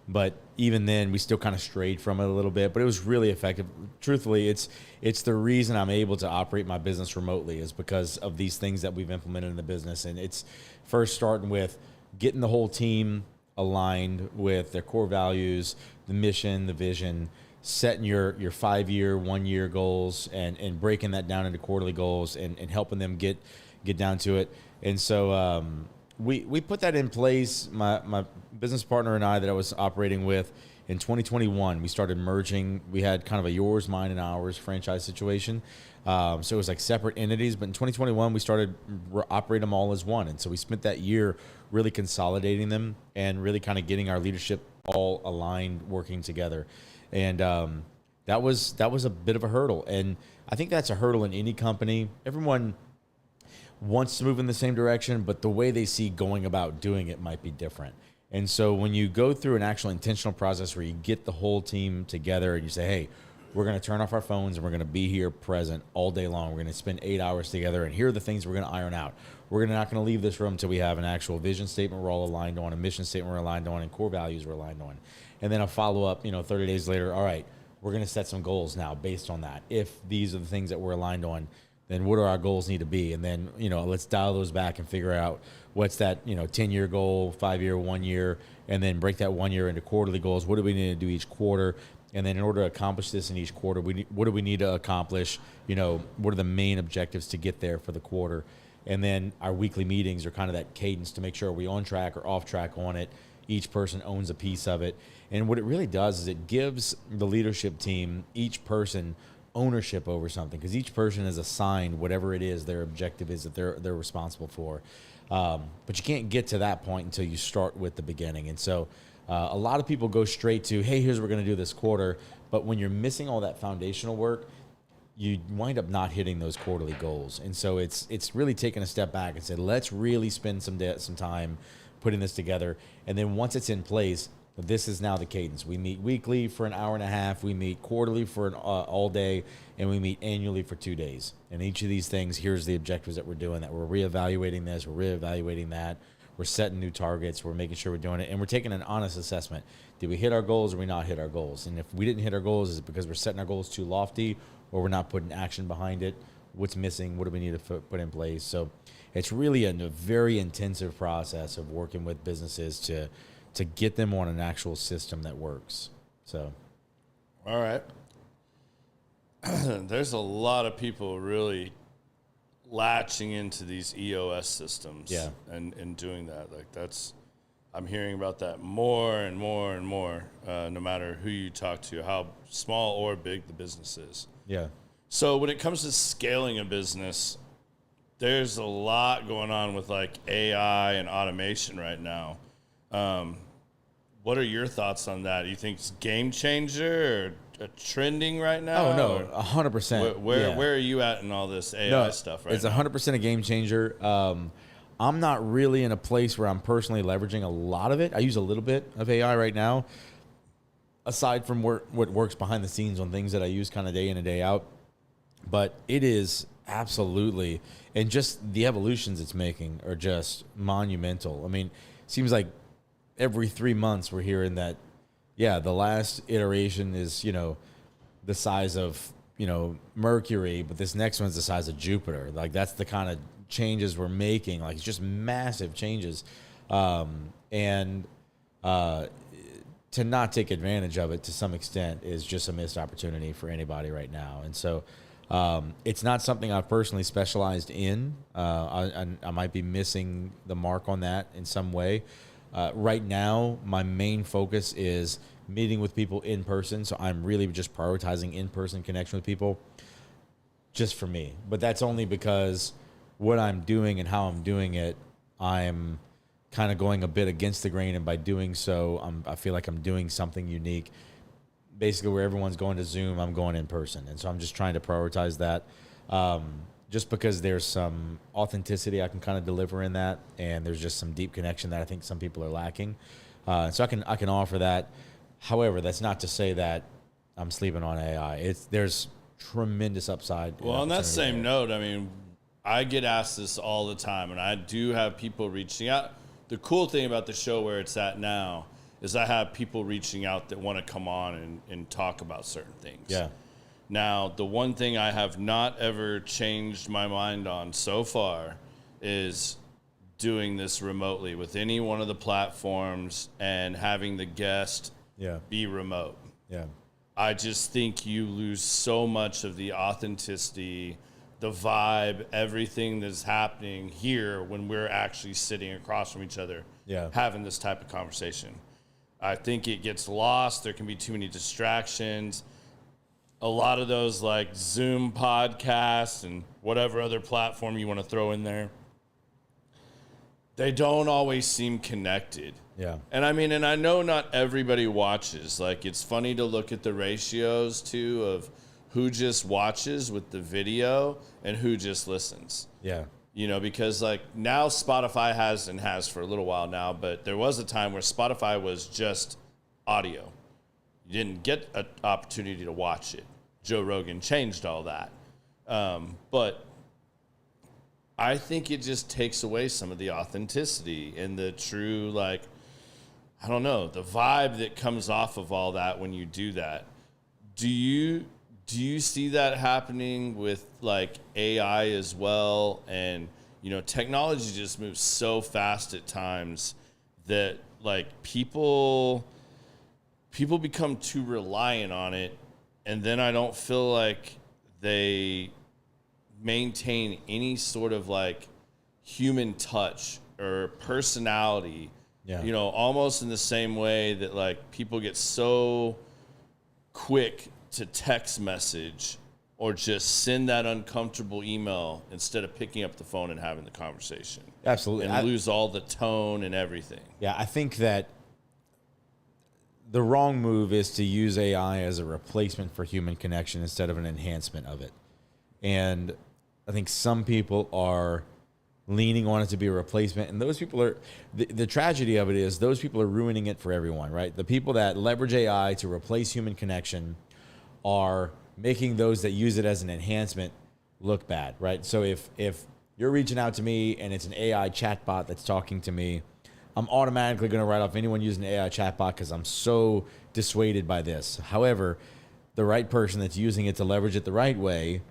But even then, we still kind of strayed from it a little bit, but it was really effective. Truthfully, it's the reason I'm able to operate my business remotely is because of these things that we've implemented in the business. And it's first starting with getting the whole team aligned with their core values, the mission, the vision, setting your 5-year, 1-year goals, and breaking that down into quarterly goals, and helping them get down to it. And so we put that in place. My business partner and I that I was operating with in 2021, we started merging. We had kind of a yours, mine, and ours franchise situation. So it was like separate entities. But in 2021, we started operating them all as one. And so we spent that year really consolidating them and really kind of getting our leadership all aligned, working together. And that was a bit of a hurdle. And I think that's a hurdle in any company. Everyone wants to move in the same direction, but the way they see going about doing it might be different. And so when you go through an actual intentional process where you get the whole team together and you say, hey, we're going to turn off our phones and we're going to be here present all day long. We're going to spend 8 hours together, and here are the things we're going to iron out. We're not going to leave this room until we have an actual vision statement we're all aligned on, a mission statement we're aligned on, and core values we're aligned on. And then a follow-up, 30 days later, all right, we're going to set some goals now based on that. If these are the things that we're aligned on, then what do our goals need to be? And then, let's dial those back and figure out what's that, 10-year goal, 5-year, 1 year, and then break that 1 year into quarterly goals. What do we need to do each quarter? And then in order to accomplish this in each quarter, what do we need to accomplish? What are the main objectives to get there for the quarter? And then our weekly meetings are kind of that cadence to make sure we're on track or off track on it. Each person owns a piece of it. And what it really does is it gives the leadership team, each person, ownership over something, because each person is assigned whatever it is their objective is that they're responsible for. But you can't get to that point until you start with the beginning. And so a lot of people go straight to, hey, here's what we're going to do this quarter. But when you're missing all that foundational work, you wind up not hitting those quarterly goals. And so it's really taking a step back and said, let's really spend some time putting this together. And then once it's in place, this is now the cadence. We meet weekly for an hour and a half. We meet quarterly for all day, and we meet annually for 2 days. And each of these things, here's the objectives that we're doing, that we're reevaluating this, we're reevaluating that. We're setting new targets. We're making sure we're doing it. And we're taking an honest assessment. Did we hit our goals or we not hit our goals? And if we didn't hit our goals, is it because we're setting our goals too lofty or we're not putting action behind it? What's missing? What do we need to put in place? So it's really a very intensive process of working with businesses to get them on an actual system that works. So, all right. There's a lot of people really latching into these EOS systems, and doing that. Like I'm hearing about that more and more and more, no matter who you talk to, how small or big the business is. Yeah. So when it comes to scaling a business, there's a lot going on with like AI and automation right now. What are your thoughts on that? Do you think it's game changer or trending right now? Oh, no, 100%. Where are you at in all this AI stuff right now? It's 100% a game changer. I'm not really in a place where I'm personally leveraging a lot of it. I use a little bit of AI right now, aside from what works behind the scenes on things that I use kind of day in and day out. But it is absolutely, and just the evolutions it's making are just monumental. I mean, it seems like every 3 months we're hearing that, the last iteration is, the size of, Mercury, but this next one's the size of Jupiter. Like, that's the kind of changes we're making. Like, it's just massive changes. And to not take advantage of it to some extent is just a missed opportunity for anybody right now. And so it's not something I've personally specialized in. I might be missing the mark on that in some way. Right now, my main focus is meeting with people in person. So I'm really just prioritizing in-person connection with people just for me. But that's only because what I'm doing and how I'm doing it, I'm kind of going a bit against the grain. And by doing so, I feel like I'm doing something unique. Basically, where everyone's going to Zoom, I'm going in person. And so I'm just trying to prioritize that. Just because there's some authenticity I can kind of deliver in that, and there's just some deep connection that I think some people are lacking. So I can offer that. However, that's not to say that I'm sleeping on AI. There's tremendous upside. Well, on that same note, I mean, I get asked this all the time, and I do have people reaching out. The cool thing about the show where it's at now is I have people reaching out that want to come on and talk about certain things. Yeah. Now, the one thing I have not ever changed my mind on so far is doing this remotely with any one of the platforms and having the guest be remote. Yeah. I just think you lose so much of the authenticity, the vibe, everything that's happening here when we're actually sitting across from each other, having this type of conversation. I think it gets lost. There can be too many distractions. A lot of those like Zoom podcasts and whatever other platform you want to throw in there, they don't always seem connected. Yeah. And I mean, and I know not everybody watches. Like, it's funny to look at the ratios too of who just watches with the video and who just listens. Yeah. You know, because like now Spotify has for a little while now, but there was a time where Spotify was just audio. You didn't get an opportunity to watch it. Joe Rogan changed all that. But I think it just takes away some of the authenticity and the true, like, I don't know, the vibe that comes off of all that when you do that. Do you see that happening with like AI as well? And, you know, technology just moves so fast at times that like people become too reliant on it. And then I don't feel like they maintain any sort of like human touch or personality, you know, almost in the same way that like people get so quick to text message or just send that uncomfortable email instead of picking up the phone and having the conversation. Absolutely. And lose all the tone and everything. Yeah, I think that the wrong move is to use AI as a replacement for human connection instead of an enhancement of it. And I think some people are leaning on it to be a replacement. And those people are, the tragedy of it is those people are ruining it for everyone, right? The people that leverage AI to replace human connection are making those that use it as an enhancement look bad, right? So if you're reaching out to me and it's an AI chatbot that's talking to me, I'm automatically going to write off anyone using an AI chatbot because I'm so dissuaded by this. However, the right person that's using it to leverage it the right way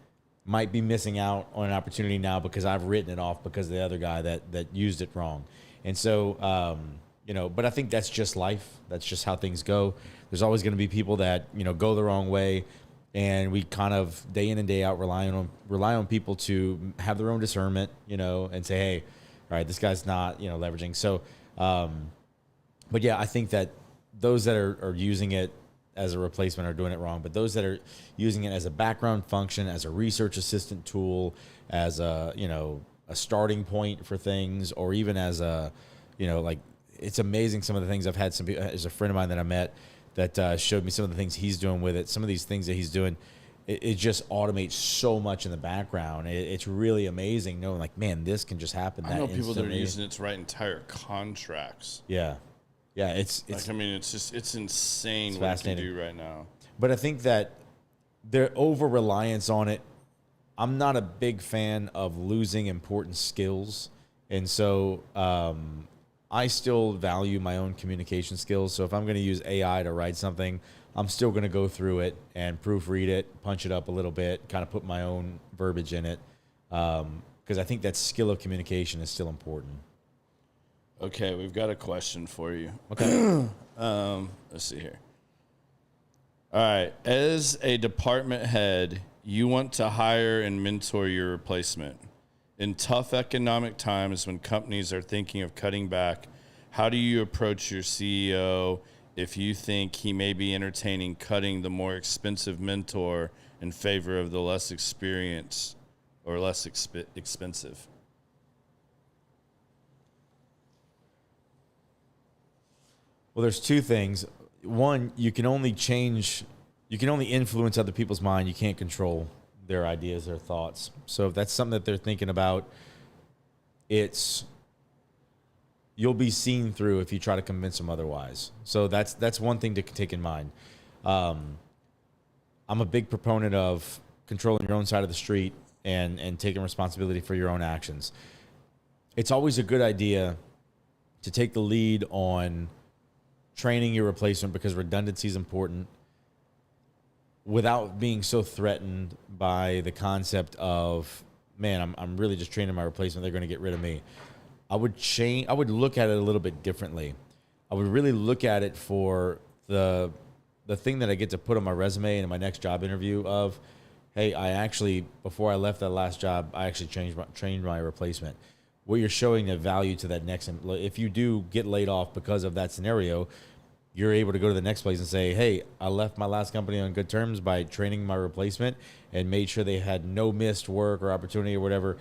might be missing out on an opportunity now because I've written it off because of the other guy that used it wrong. And so, you know, but I think that's just life. That's just how things go. There's always going to be people that, you know, go the wrong way. And we kind of day in and day out rely on people to have their own discernment, you know, and say, hey, all right, this guy's not, you know, leveraging. So, but yeah, I think that those that are using it as a replacement are doing it wrong. But those that are using it as a background function, as a research assistant tool, as a, you know, a starting point for things, or even as a, you know, like, it's amazing some of the things I've had. There's a friend of mine that I met that showed me some of the things he's doing with it. Some of these things that he's doing, it just automates so much in the background. It's really amazing knowing, like, man, this can just happen. I know people that are using it to write entire contracts. Yeah. Yeah, it's like, I mean, it's insane what you can do right now. But I think that their over-reliance on it, I'm not a big fan of losing important skills. And so I still value my own communication skills. So if I'm going to use AI to write something, I'm still going to go through it and proofread it, punch it up a little bit, kind of put my own verbiage in it. Because I think that skill of communication is still important. Okay, we've got a question for you. Okay. Let's see here. All right. As a department head, you want to hire and mentor your replacement. In tough economic times when companies are thinking of cutting back, how do you approach your CEO if you think he may be entertaining cutting the more expensive mentor in favor of the less experienced or less expensive? Well, there's two things. One, you can only influence other people's mind. You can't control their ideas, their thoughts. So if that's something that they're thinking about, you'll be seen through if you try to convince them otherwise. So that's one thing to take in mind. I'm a big proponent of controlling your own side of the street and taking responsibility for your own actions. It's always a good idea to take the lead on training your replacement because redundancy is important without being so threatened by the concept of, man, I'm really just training my replacement. They're going to get rid of me. I would look at it a little bit differently. I would really look at it for the thing that I get to put on my resume and in my next job interview of, hey, before I left that last job, I actually trained my replacement. What you're showing the value to that next, if you do get laid off because of that scenario, you're able to go to the next place and say, hey, I left my last company on good terms by training my replacement and made sure they had no missed work or opportunity or whatever.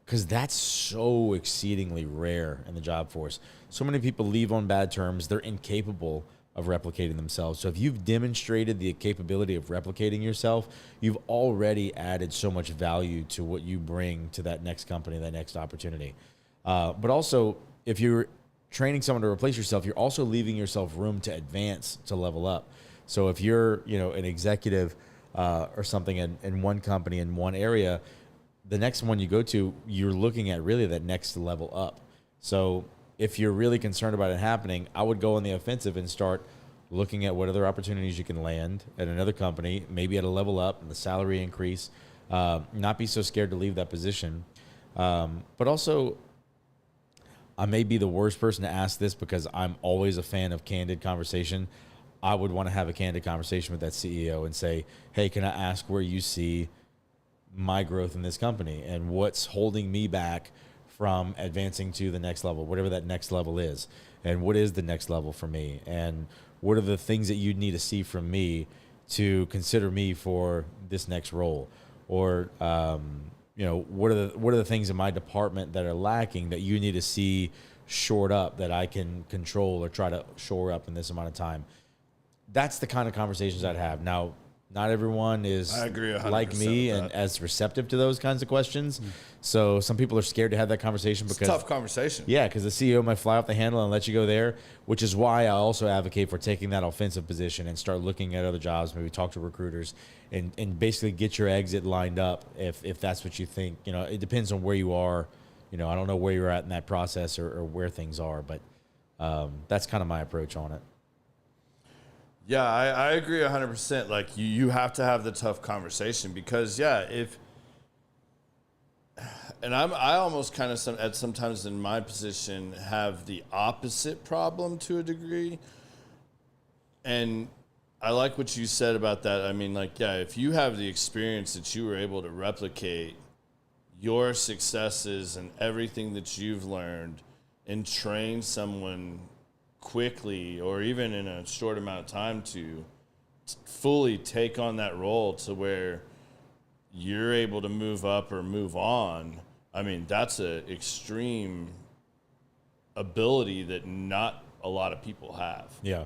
Because that's so exceedingly rare in the job force. So many people leave on bad terms. They're incapable of replicating themselves. So if you've demonstrated the capability of replicating yourself, you've already added so much value to what you bring to that next company, that next opportunity. But also, if you're training someone to replace yourself, you're also leaving yourself room to advance, to level up. So if you're, an executive or something in one company, in one area, the next one you go to, you're looking at really that next level up. So if you're really concerned about it happening, I would go on the offensive and start looking at what other opportunities you can land at another company, maybe at a level up and the salary increase, not be so scared to leave that position. But also, I may be the worst person to ask this because I'm always a fan of candid conversation. I would want to have a candid conversation with that CEO and say, hey, can I ask where you see my growth in this company and what's holding me back from advancing to the next level, whatever that next level is, and what is the next level for me, and what are the things that you need to see from me to consider me for this next role, or what are the things in my department that are lacking that you need to see shored up that I can control or try to shore up in this amount of time. That's the kind of conversations I'd have. Now, not everyone is I agree 100% like me and as receptive to those kinds of questions. So some people are scared to have that conversation because it's a tough conversation. Yeah, because the CEO might fly off the handle and let you go there, which is why I also advocate for taking that offensive position and start looking at other jobs, maybe talk to recruiters and basically get your exit lined up if that's what you think. It depends on where you are. I don't know where you're at in that process or where things are, but that's kind of my approach on it. Yeah, I agree 100%. Like you have to have the tough conversation because I almost kind of sometimes in my position have the opposite problem to a degree. And I like what you said about that. I mean, if you have the experience that you were able to replicate your successes and everything that you've learned and train someone quickly or even in a short amount of time to fully take on that role to where you're able to move up or move on. I mean, that's an extreme ability that not a lot of people have. Yeah.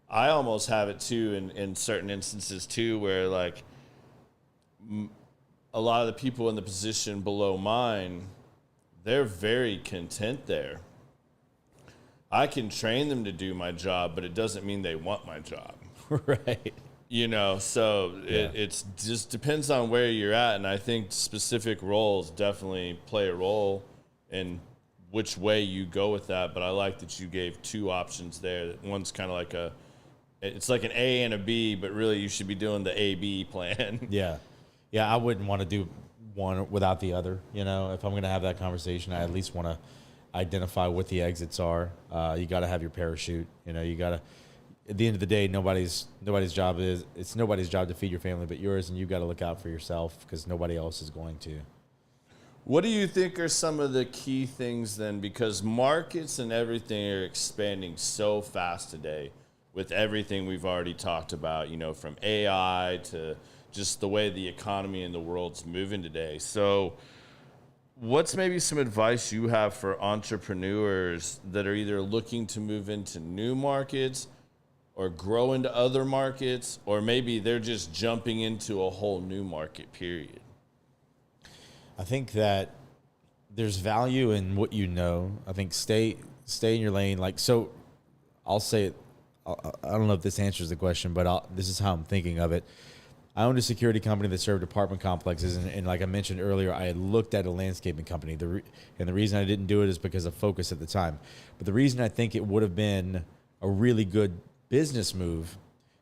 I almost have it too in certain instances too, where a lot of the people in the position below mine, they're very content there. I can train them to do my job, but it doesn't mean they want my job. Right. So it just depends on where you're at. And I think specific roles definitely play a role in which way you go with that. But I like that you gave two options there. One's kind of it's like an A and a B, but really you should be doing the A-B plan. Yeah. Yeah, I wouldn't want to do one without the other. If I'm going to have that conversation, I at least want to identify what the exits are. You got to have your parachute. You got to, at the end of the day, nobody's job to feed your family but yours, and you got to look out for yourself because nobody else is going to. What do you think are some of the key things then? Because markets and everything are expanding so fast today with everything we've already talked about, from AI to just the way the economy and the world's moving today. So what's maybe some advice you have for entrepreneurs that are either looking to move into new markets or grow into other markets, or maybe they're just jumping into a whole new market, period? I think that there's value in what you know. I think stay in your lane. I'll say it. I don't know if this answers the question, but this is how I'm thinking of it. I owned a security company that served apartment complexes, and like I mentioned earlier, I had looked at a landscaping company. And the reason I didn't do it is because of focus at the time. But the reason I think it would have been a really good business move,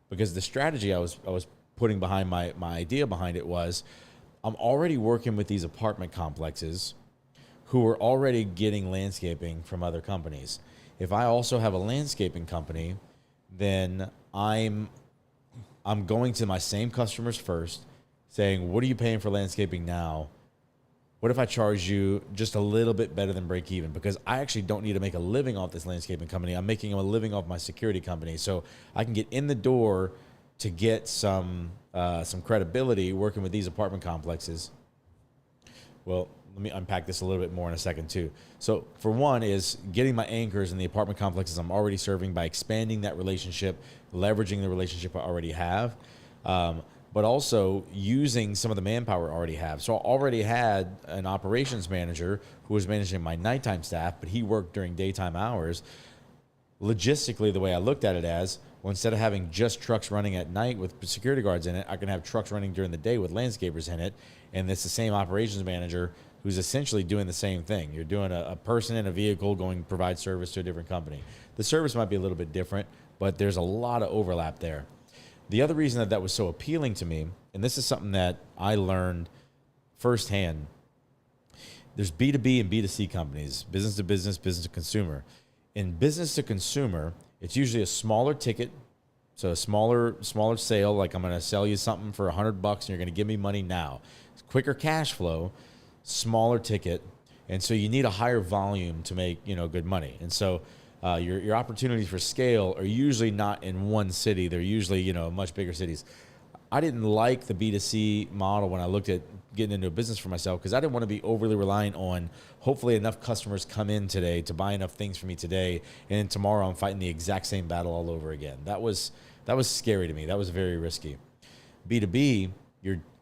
because the strategy I was putting behind my idea behind it was, I'm already working with these apartment complexes who are already getting landscaping from other companies. If I also have a landscaping company, then I'm going to my same customers first, saying, what are you paying for landscaping now? What if I charge you just a little bit better than break even? Because I actually don't need to make a living off this landscaping company. I'm making a living off my security company. So I can get in the door to get some credibility working with these apartment complexes. Well, let me unpack this a little bit more in a second too. So for one is getting my anchors in the apartment complexes I'm already serving by expanding that relationship, leveraging the relationship I already have, but also using some of the manpower I already have. So I already had an operations manager who was managing my nighttime staff, but he worked during daytime hours. Logistically, the way I looked at it as, well, instead of having just trucks running at night with security guards in it, I can have trucks running during the day with landscapers in it. And it's the same operations manager who's essentially doing the same thing. You're doing a person in a vehicle going to provide service to a different company. The service might be a little bit different, but there's a lot of overlap there. The other reason that was so appealing to me, and this is something that I learned firsthand, there's B2B and B2C companies, business to business, business to consumer. In business to consumer, it's usually a smaller ticket, so a smaller sale, like I'm going to sell you something for $100 and you're going to give me money now. It's quicker cash flow, smaller ticket, and so you need a higher volume to make good money. And so your opportunities for scale are usually not in one city; they're usually much bigger cities. I didn't like the B2C model when I looked at getting into a business for myself because I didn't want to be overly reliant on hopefully enough customers come in today to buy enough things for me today, and then tomorrow I'm fighting the exact same battle all over again. That was scary to me. That was very risky. B2B,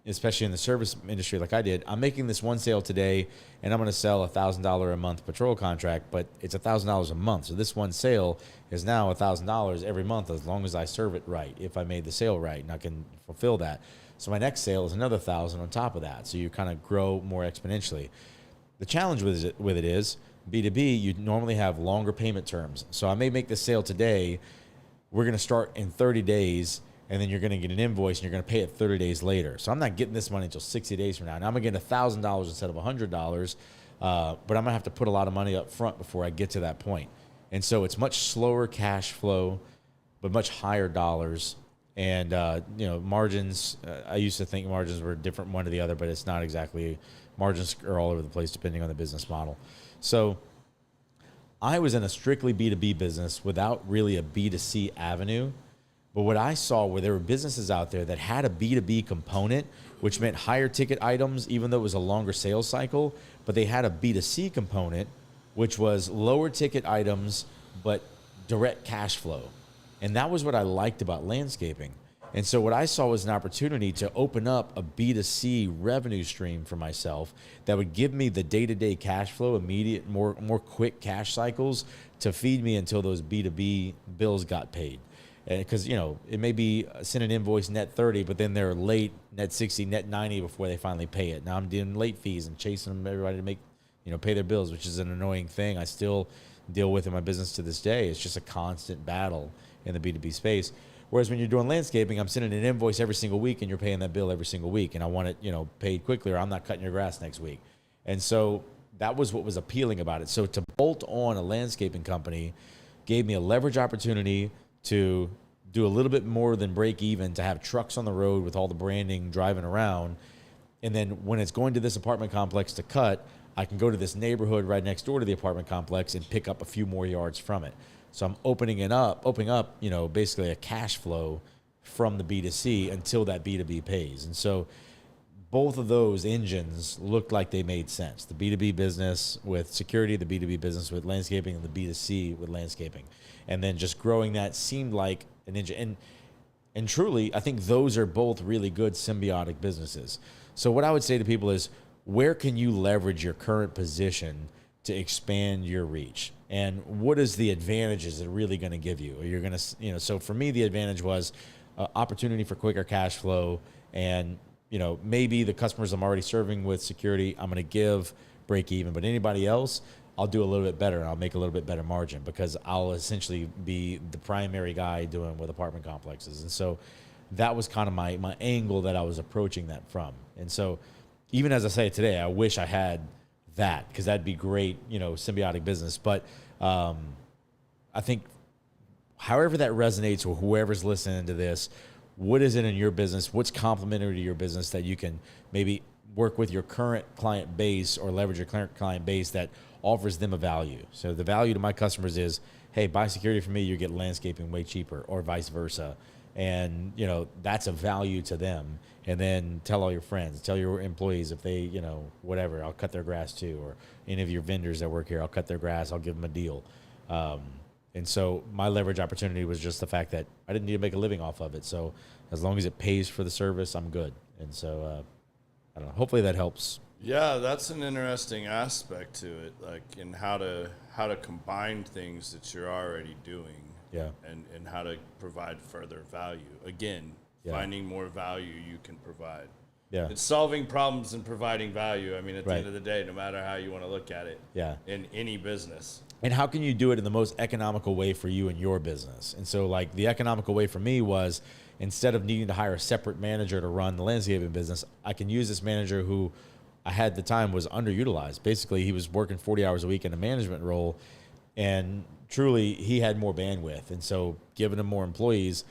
especially in the service industry like I did, I'm making this one sale today and I'm going to sell a $1,000 a month patrol contract, but it's $1,000 a month. So this one sale is now $1,000 every month as long as I serve it right, if I made the sale right, and I can fulfill that. So my next sale is another 1,000 on top of that. So you kind of grow more exponentially. The challenge with it is B2B, you normally have longer payment terms. So I may make this sale today. We're going to start in 30 days, and then you're going to get an invoice, and you're going to pay it 30 days later. So I'm not getting this money until 60 days from now. Now I'm going to get $1,000 instead of $100, but I'm going to have to put a lot of money up front before I get to that point. And so it's much slower cash flow, but much higher dollars. And, margins, I used to think margins were different one to the other, but it's not exactly. Margins are all over the place depending on the business model. So I was in a strictly B2B business without really a B2C avenue. But what I saw were there were businesses out there that had a B2B component, which meant higher ticket items, even though it was a longer sales cycle, but they had a B2C component, which was lower ticket items, but direct cash flow. And that was what I liked about landscaping. And so what I saw was an opportunity to open up a B2C revenue stream for myself that would give me the day-to-day cash flow, immediate, more quick cash cycles to feed me until those B2B bills got paid. Because, it may be send an invoice net 30, but then they're late net 60, net 90 before they finally pay it. Now I'm doing late fees and chasing everybody to make, pay their bills, which is an annoying thing I still deal with in my business to this day. It's just a constant battle in the B2B space. Whereas when you're doing landscaping, I'm sending an invoice every single week and you're paying that bill every single week. And I want it, paid quickly or I'm not cutting your grass next week. And so that was what was appealing about it. So to bolt on a landscaping company gave me a leverage opportunity to do a little bit more than break even, to have trucks on the road with all the branding driving around. And then when it's going to this apartment complex to cut, I can go to this neighborhood right next door to the apartment complex and pick up a few more yards from it. So I'm opening up, basically a cash flow from the B2C until that B2B pays. And so both of those engines looked like they made sense. The B2B business with security, the B2B business with landscaping, and the B2C with landscaping. And then just growing that seemed like an engine. And truly, I think those are both really good symbiotic businesses. So what I would say to people is, where can you leverage your current position to expand your reach? And what is the advantages it really going to give you? Or you're going to, so for me, the advantage was opportunity for quicker cash flow. And, maybe the customers I'm already serving with security, I'm going to give break even, but anybody else, I'll do a little bit better and I'll make a little bit better margin because I'll essentially be the primary guy doing with apartment complexes. And so that was kind of my angle that I was approaching that from. And so even as I say today, I wish I had that, because that'd be great, symbiotic business. But I think however that resonates with whoever's listening to this, what is it in your business? What's complementary to your business that you can maybe work with your current client base or leverage your current client base that offers them a value? So the value to my customers is, hey, buy security from me, you get landscaping way cheaper, or vice versa. And, that's a value to them. And then tell all your friends, tell your employees if they, whatever, I'll cut their grass too. Or any of your vendors that work here, I'll cut their grass, I'll give them a deal. And so my leverage opportunity was just the fact that I didn't need to make a living off of it. So as long as it pays for the service, I'm good. And so, I don't know, hopefully that helps. Yeah, that's an interesting aspect to it, like in how to combine things that you're already doing. Yeah. And how to provide further value. Again, finding more value you can provide. Yeah. It's solving problems and providing value. I mean, at the end of the day, no matter how you want to look at it. Yeah. In any business. And how can you do it in the most economical way for you and your business? And so, like, the economical way for me was, instead of needing to hire a separate manager to run the landscaping business, I can use this manager who I had at the time was underutilized. Basically, he was working 40 hours a week in a management role, and truly he had more bandwidth. And so giving him more employees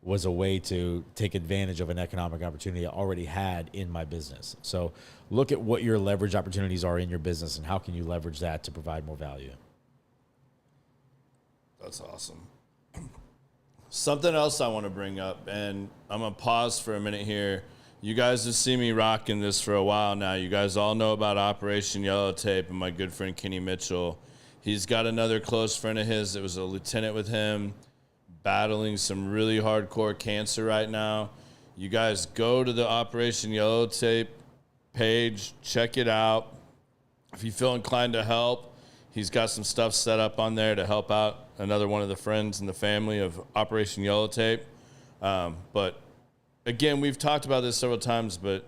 was a way to take advantage of an economic opportunity I already had in my business. So look at what your leverage opportunities are in your business and how can you leverage that to provide more value. That's awesome. Something else I want to bring up, and I'm going to pause for a minute here. You guys have seen me rocking this for a while now. You guys all know about Operation Yellow Tape and my good friend Kenny Mitchell. He's got another close friend of his that was a lieutenant with him, battling some really hardcore cancer right now. You guys go to the Operation Yellow Tape page, check it out. If you feel inclined to help, he's got some stuff set up on there to help out another one of the friends in the family of Operation Yellow Tape. But again, we've talked about this several times, but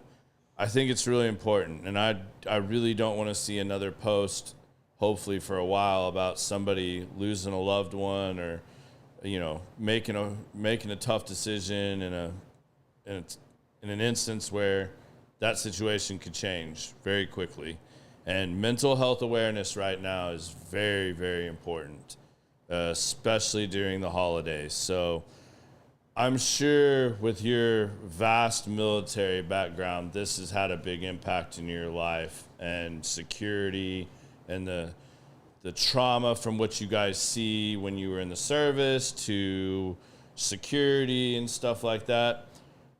I think it's really important. And I really don't want to see another post, hopefully for a while, about somebody losing a loved one or, making a tough decision in an instance where that situation could change very quickly. And mental health awareness right now is very, very important, especially during the holidays. So I'm sure with your vast military background, this has had a big impact in your life and security and the trauma from what you guys see when you were in the service to security and stuff like that.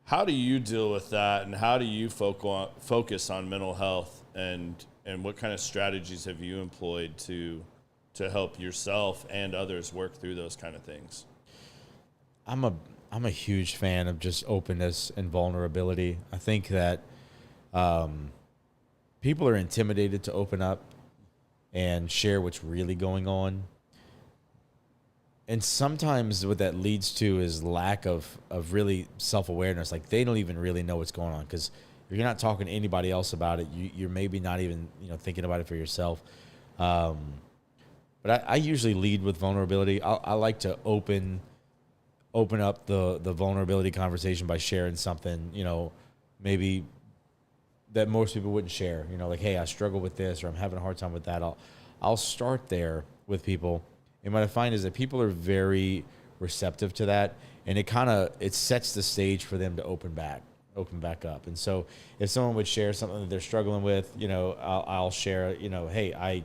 How do you deal with that, and how do you focus on mental health, and what kind of strategies have you employed to help yourself and others work through those kind of things? I'm a huge fan of just openness and vulnerability. I think that people are intimidated to open up and share what's really going on. And sometimes what that leads to is lack of really self-awareness. Like, they don't even really know what's going on, because if you're not talking to anybody else about it, you're maybe not even thinking about it for yourself. But I usually lead with vulnerability. I like to open up the vulnerability conversation by sharing something, maybe that most people wouldn't share. Like, hey, I struggle with this, or I'm having a hard time with that. I'll start there with people. And what I find is that people are very receptive to that, and it sets the stage for them to open back up. And so if someone would share something that they're struggling with, I'll share, hey,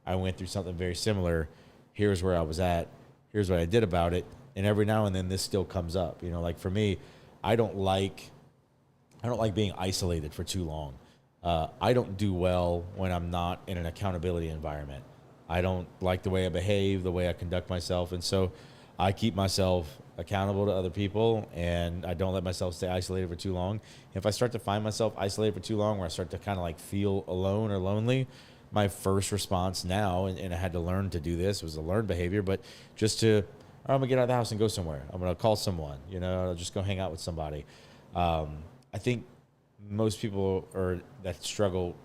I went through something very similar. Here's where I was at. Here's what I did about it. And every now and then this still comes up. Like for me, I don't like being isolated for too long. I don't do well when I'm not in an accountability environment. I don't like the way I behave, the way I conduct myself. And so I keep myself accountable to other people, and I don't let myself stay isolated for too long. If I start to find myself isolated for too long, where I start to kind of like feel alone or lonely, my first response now, and I had to learn to do this, was a learned behavior, but just I'm going to get out of the house and go somewhere. I'm going to call someone, I'll just go hang out with somebody. I think most people that struggle,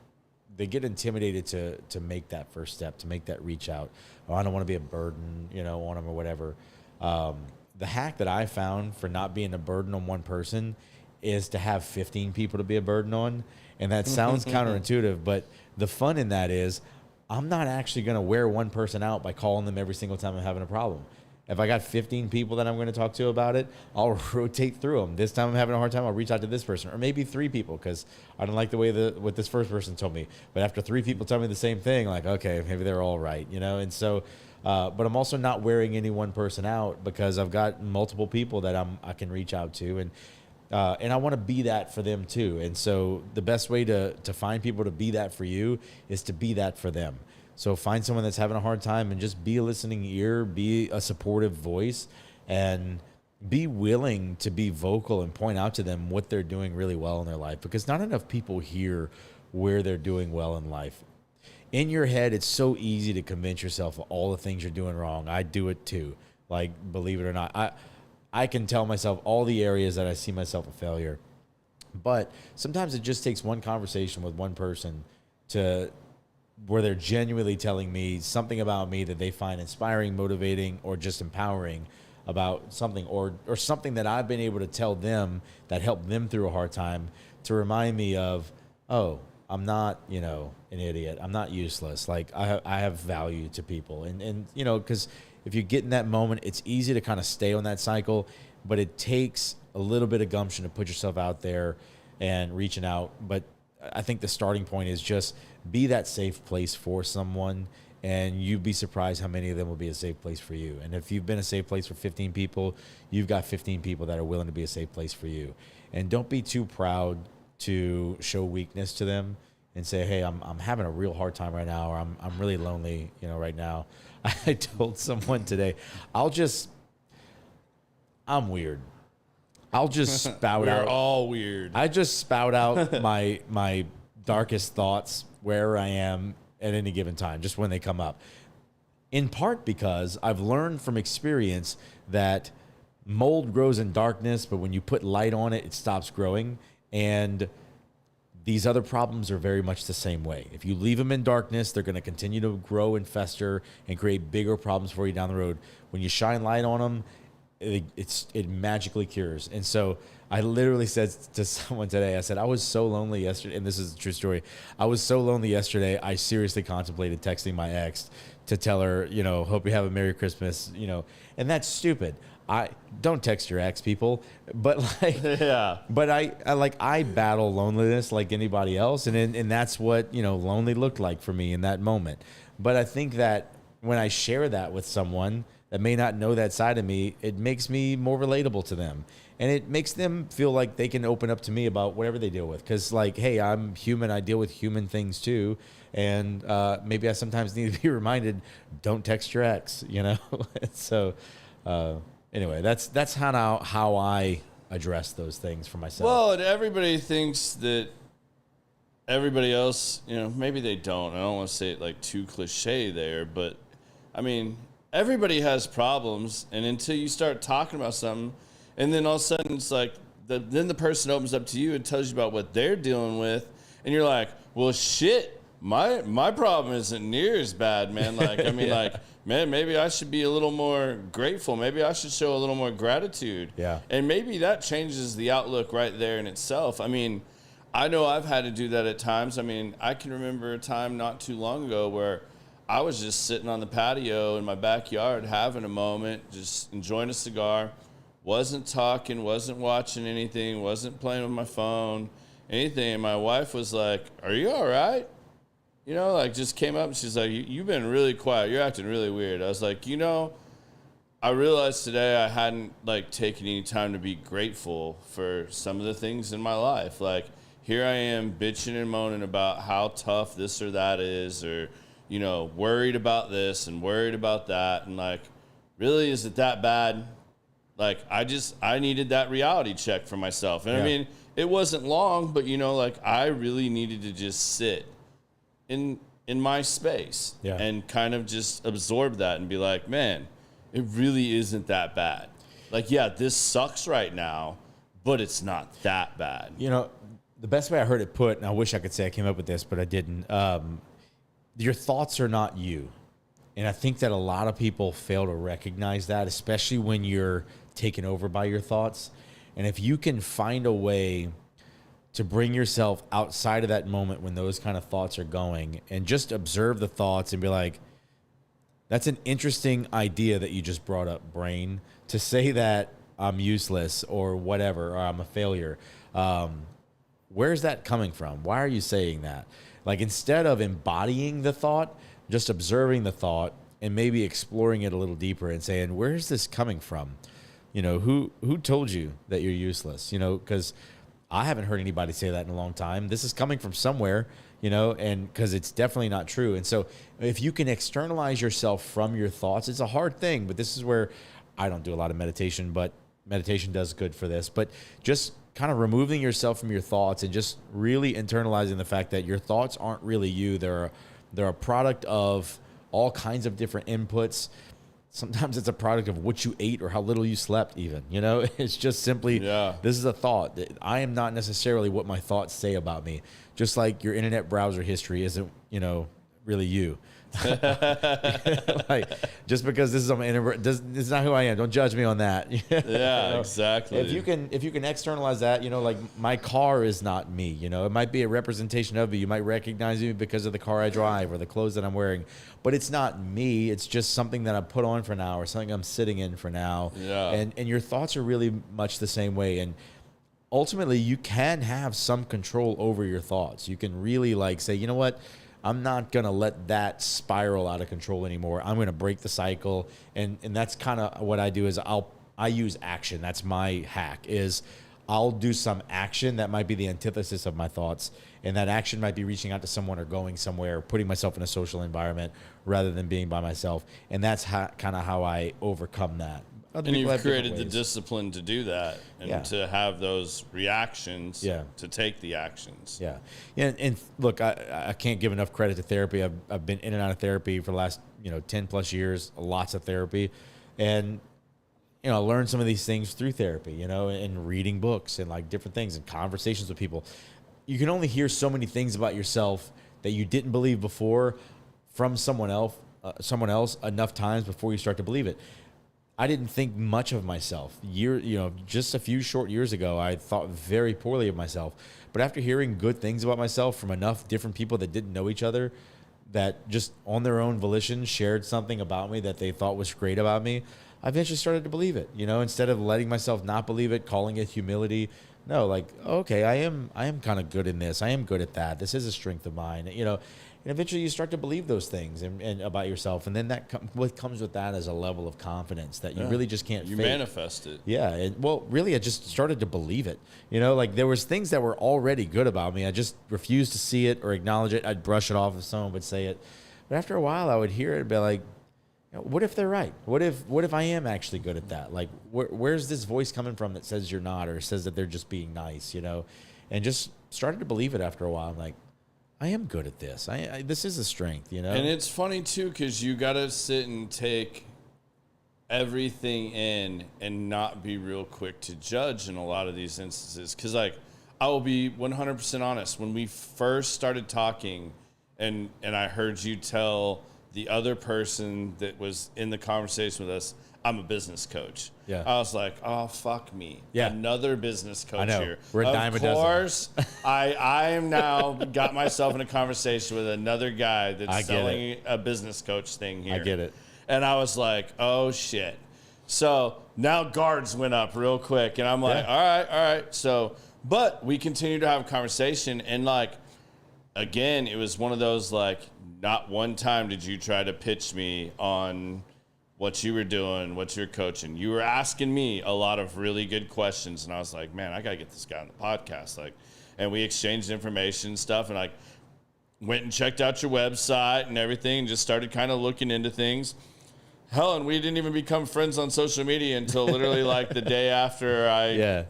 they get intimidated to make that first step, to make that reach out. Oh, I don't want to be a burden, on them or whatever. The hack that I found for not being a burden on one person is to have 15 people to be a burden on. And that sounds counterintuitive, but the fun in that is I'm not actually going to wear one person out by calling them every single time I'm having a problem. If I got 15 people that I'm going to talk to about it, I'll rotate through them. This time I'm having a hard time, I'll reach out to this person, or maybe 3 people because I don't like the way what this first person told me. But after 3 people tell me the same thing, like, okay, maybe they're all right, you know? And so, but I'm also not wearing any one person out because I've got multiple people that I can reach out to. And I want to be that for them too. And so the best way to find people to be that for you is to be that for them. So find someone that's having a hard time and just be a listening ear, be a supportive voice, and be willing to be vocal and point out to them what they're doing really well in their life, because not enough people hear where they're doing well in life. In your head, it's so easy to convince yourself of all the things you're doing wrong. I do it too. Like, believe it or not, I can tell myself all the areas that I see myself a failure. But sometimes it just takes one conversation with one person where they're genuinely telling me something about me that they find inspiring, motivating, or just empowering about something, or something that I've been able to tell them that helped them through a hard time, to remind me of, oh, I'm not, an idiot. I'm not useless. Like, I have value to people. And because if you get in that moment, it's easy to kind of stay on that cycle, but it takes a little bit of gumption to put yourself out there and reaching out. But I think the starting point is just be that safe place for someone, and you'd be surprised how many of them will be a safe place for you. And if you've been a safe place for 15 people, you've got 15 people that are willing to be a safe place for you. And don't be too proud to show weakness to them and say, hey, I'm having a real hard time right now, or I'm really lonely, right now. I told someone today, I'm weird. I'll just spout out. We're all weird. I just spout out my darkest thoughts where I am at any given time, just when they come up. In part because I've learned from experience that mold grows in darkness, but when you put light on it, it stops growing. And these other problems are very much the same way. If you leave them in darkness, they're going to continue to grow and fester and create bigger problems for you down the road. When you shine light on them, it magically cures. And so I literally said to someone today, I said, I was so lonely yesterday, and this is a true story. I was so lonely yesterday, I seriously contemplated texting my ex to tell her, hope you have a Merry Christmas, and that's stupid. I don't text your ex, people, but yeah. But I battle loneliness like anybody else, and that's what lonely looked like for me in that moment. But I think that when I share that with someone that may not know that side of me, it makes me more relatable to them, and it makes them feel like they can open up to me about whatever they deal with. Because hey, I'm human, I deal with human things too, and maybe I sometimes need to be reminded, don't text your ex, So. Anyway, that's how I address those things for myself. Well, and everybody thinks that everybody else, maybe they don't. I don't want to say it like too cliche there, but I mean, everybody has problems, and until you start talking about something, and then all of a sudden it's like, then the person opens up to you and tells you about what they're dealing with, and you're like, well, shit, my problem isn't near as bad, man. Like, I mean, yeah. Man, maybe I should be a little more grateful. Maybe I should show a little more gratitude. Yeah. And maybe that changes the outlook right there in itself. I mean, I know I've had to do that at times. I mean, I can remember a time not too long ago where I was just sitting on the patio in my backyard having a moment, just enjoying a cigar, wasn't talking, wasn't watching anything, wasn't playing with my phone, anything. And my wife was like, "Are you all right?" Just came up and she's like, you've been really quiet. You're acting really weird. I was like, I realized today I hadn't taken any time to be grateful for some of the things in my life. Like, here I am bitching and moaning about how tough this or that is, or, worried about this and worried about that. And really, is it that bad? I needed that reality check for myself. And yeah. I mean, it wasn't long, but I really needed to just sit in my space, yeah, and kind of just absorb that and be like, man, it really isn't that bad. Yeah, this sucks right now, but it's not that bad. The best way I heard it put, and I wish I could say I came up with this, but I didn't. Your thoughts are not you. And I think that a lot of people fail to recognize that, especially when you're taken over by your thoughts. And if you can find a way to bring yourself outside of that moment when those kind of thoughts are going and just observe the thoughts and be like, that's an interesting idea that you just brought up, brain, to say that I'm useless or whatever, or I'm a failure. Where's that coming from? Why are you saying that? Like, instead of embodying the thought, just observing the thought and maybe exploring it a little deeper and saying, where's this coming from? You know, who told you that you're useless? You know, because I haven't heard anybody say that in a long time. This is coming from somewhere, you know, and because it's definitely not true. And so if you can externalize yourself from your thoughts, it's a hard thing, but this is where I don't do a lot of meditation, but meditation does good for this. But just kind of removing yourself from your thoughts and just really internalizing the fact that your thoughts aren't really you. They're a product of all kinds of different inputs. Sometimes it's a product of what you ate or how little you slept even, you know. It's just simply, This is a thought. I am not necessarily what my thoughts say about me. Just like your internet browser history isn't, you know, really you. Like, just because this is on my it's not who I am. Don't judge me on that. Yeah, you know? exactly. If you can externalize that, you know, like my car is not me. You know, it might be a representation of me. You might recognize me because of the car I drive or the clothes that I'm wearing, but it's not me. It's just something that I put on for now or something I'm sitting in for now. Yeah. And your thoughts are really much the same way. And ultimately, you can have some control over your thoughts. You can really like say, you know what? I'm not going to let that spiral out of control anymore. I'm going to break the cycle. And that's kind of what I do is I use action. That's my hack is I'll do some action that might be the antithesis of my thoughts. And that action might be reaching out to someone or going somewhere, or putting myself in a social environment rather than being by myself. And that's kind of how I overcome that. And you've created the discipline to do that and to have those reactions to take the actions. Yeah. And look, I can't give enough credit to therapy. I've been in and out of therapy for the last, 10 plus years, lots of therapy. And, I learned some of these things through therapy, and reading books and like different things and conversations with people. You can only hear so many things about yourself that you didn't believe before from someone else enough times before you start to believe it. I didn't think much of myself. Just a few short years ago, I thought very poorly of myself. But after hearing good things about myself from enough different people that didn't know each other, that just on their own volition shared something about me that they thought was great about me, I eventually started to believe it. Instead of letting myself not believe it, calling it humility. No, like, okay, I am kind of good in this. I am good at that. This is a strength of mine. And eventually you start to believe those things and about yourself. And then what comes with that is a level of confidence that you really just can't fake. You manifest it. Yeah. Really, I just started to believe it. Like there was things that were already good about me. I just refused to see it or acknowledge it. I'd brush it off if someone would say it. But after a while, I would hear it and be like, what if they're right? What if I am actually good at that? Like, where's this voice coming from that says you're not or says that they're just being nice, And just started to believe it after a while. I'm like, I am good at this. This is a strength, And it's funny, too, because you got to sit and take everything in and not be real quick to judge in a lot of these instances. Because, like, I will be 100% honest. When we first started talking and I heard you tell the other person that was in the conversation with us, I'm a business coach. Yeah. I was like, oh, fuck me. Yeah. Another business coach I know. here. We're a dime a dozen. Of course, I am now got myself in a conversation with another guy that's selling a business coach thing here. I get it. And I was like, oh, shit. So now guards went up real quick. And I'm like, all right. So, but we continued to have a conversation. And like, again, it was one of those like, not one time did you try to pitch me on what you were doing, what you're coaching. You were asking me a lot of really good questions, and I was like, man, I got to get this guy on the podcast. Like, and we exchanged information and stuff, and like went and checked out your website and everything and just started kind of looking into things. Hell, and we didn't even become friends on social media until literally like the day after I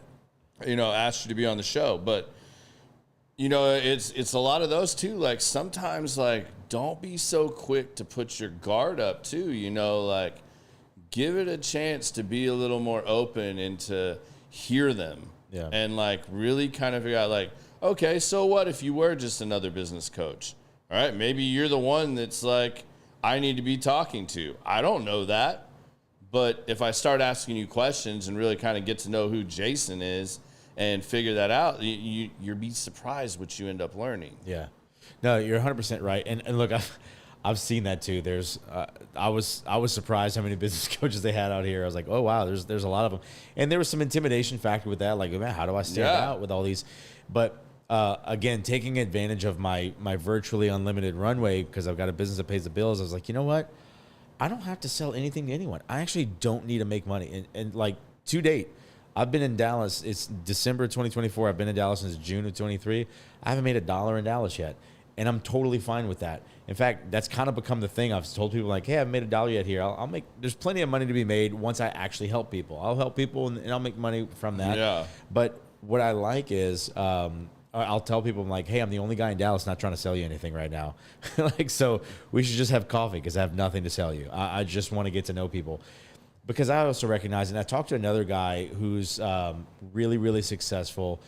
asked you to be on the show. But it's a lot of those too. Like sometimes like don't be so quick to put your guard up too, like give it a chance to be a little more open and to hear them. Yeah. And like really kind of figure out like, okay, so what if you were just another business coach? All right, maybe you're the one that's like I need to be talking to. I don't know that. But if I start asking you questions and really kind of get to know who Jason is and figure that out, you'll be surprised what you end up learning. Yeah. No, you're 100% right. And look, I've seen that too. There's, I was surprised how many business coaches they had out here. I was like, oh wow, there's a lot of them, and there was some intimidation factor with that. Like, man, how do I stand out with all these? But again, taking advantage of my virtually unlimited runway because I've got a business that pays the bills. I was like, you know what? I don't have to sell anything to anyone. I actually don't need to make money. And like to date, I've been in Dallas. It's December 2024. I've been in Dallas since June of 23. I haven't made $1 in Dallas yet. And I'm totally fine with that. In fact, that's kind of become the thing. I've told people like, hey, I haven't made $1 yet here. I'll make, there's plenty of money to be made once I actually help people. I'll help people and I'll make money from that. Yeah. But what I like is, I'll tell people, I'm like, hey, I'm the only guy in Dallas not trying to sell you anything right now. Like, so we should just have coffee because I have nothing to sell you. I just want to get to know people. Because I also recognize, and I talked to another guy who's really, really successful.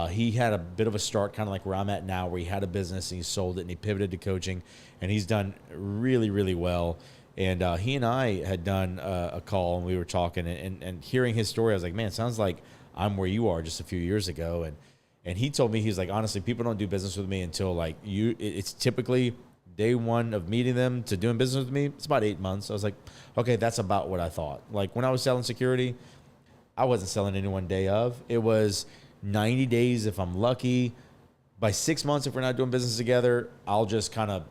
He had a bit of a start kind of like where I'm at now, where he had a business and he sold it and he pivoted to coaching, and he's done really, really well. And he and I had done a call and we were talking, and hearing his story, I was like, man, it sounds like I'm where you are just a few years ago. And he told me, he's like, honestly, people don't do business with me until like it's typically day one of meeting them to doing business with me. It's about 8 months. I was like, okay, that's about what I thought. Like when I was selling security, I wasn't selling anyone day of. It was 90 days if I'm lucky. By 6 months, if we're not doing business together, I'll just kind of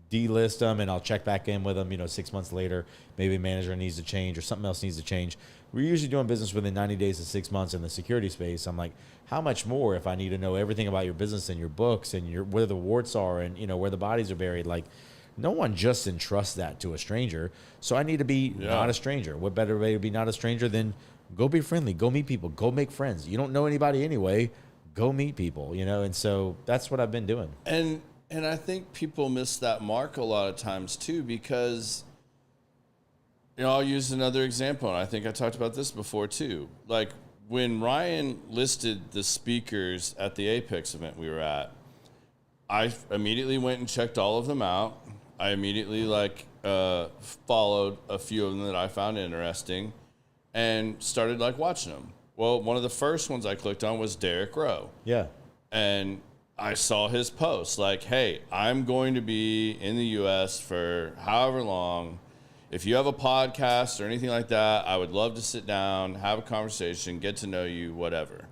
delist them and I'll check back in with them, 6 months later. Maybe a manager needs to change or something else needs to change. We're usually doing business within 90 days to 6 months in the security space. I'm like, how much more if I need to know everything about your business and your books and where the warts are and where the bodies are buried? Like, no one just entrusts that to a stranger. So I need to be not a stranger. What better way to be not a stranger than go be friendly, go meet people, go make friends. You don't know anybody anyway. Go meet people, and so that's what I've been doing. And I think people miss that mark a lot of times too, because I'll use another example, and I think I talked about this before too. Like when Ryan listed the speakers at the Apex event we were at, I immediately went and checked all of them out. I immediately followed a few of them that I found interesting and started watching them. Well, one of the first ones I clicked on was Derek Rowe. Yeah. And I saw his post hey, I'm going to be in the U.S. for however long. If you have a podcast or anything like that, I would love to sit down, have a conversation, get to know you, whatever.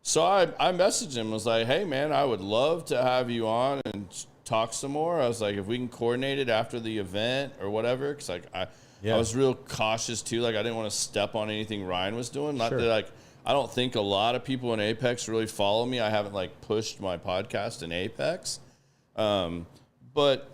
So I messaged him, was like, hey, man, I would love to have you on and talk some more. I was like, if we can coordinate it after the event or whatever, because I was real cautious too. I didn't want to step on anything Ryan was doing. Not that I don't think a lot of people in Apex really follow me. I haven't pushed my podcast in Apex. But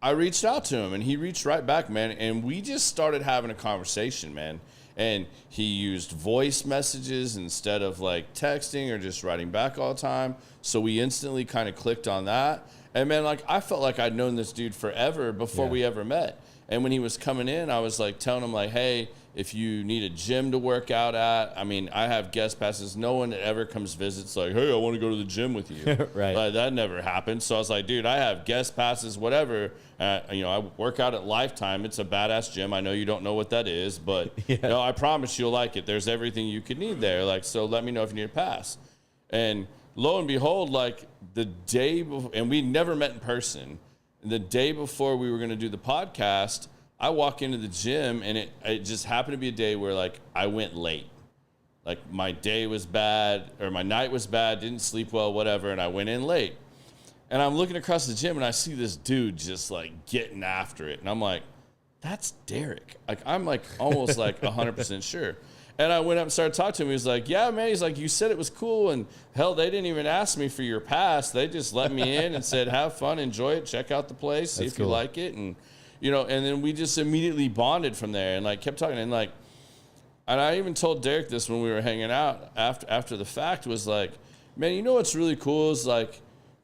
I reached out to him and he reached right back, man. And we just started having a conversation, man. And he used voice messages instead of texting or just writing back all the time. So we instantly kind of clicked on that. And man, I felt like I'd known this dude forever before we ever met. And when he was coming in, I was telling him hey, if you need a gym to work out at, I mean, I have guest passes. No one that ever comes visits hey, I want to go to the gym with you. Right. That never happened. So I was like, dude, I have guest passes, whatever. I work out at Lifetime. It's a badass gym. I know you don't know what that is, but I promise you'll like it. There's everything you could need there. So let me know if you need a pass. And lo and behold, the day before, and we never met in person. The day before we were going to do the podcast, I walk into the gym and it just happened to be a day where I went late. My day was bad or my night was bad, didn't sleep well, whatever. And I went in late and I'm looking across the gym and I see this dude just getting after it. And I'm like, that's Derek. I'm almost 100% sure. And I went up and started talking to him. He was like, yeah, man. He's like, you said it was cool. And hell, they didn't even ask me for your pass. They just let me in and said, have fun, enjoy it, check out the place, see if you like it. And, and then we just immediately bonded from there and kept talking. And and I even told Derek this when we were hanging out after the fact was man, what's really cool is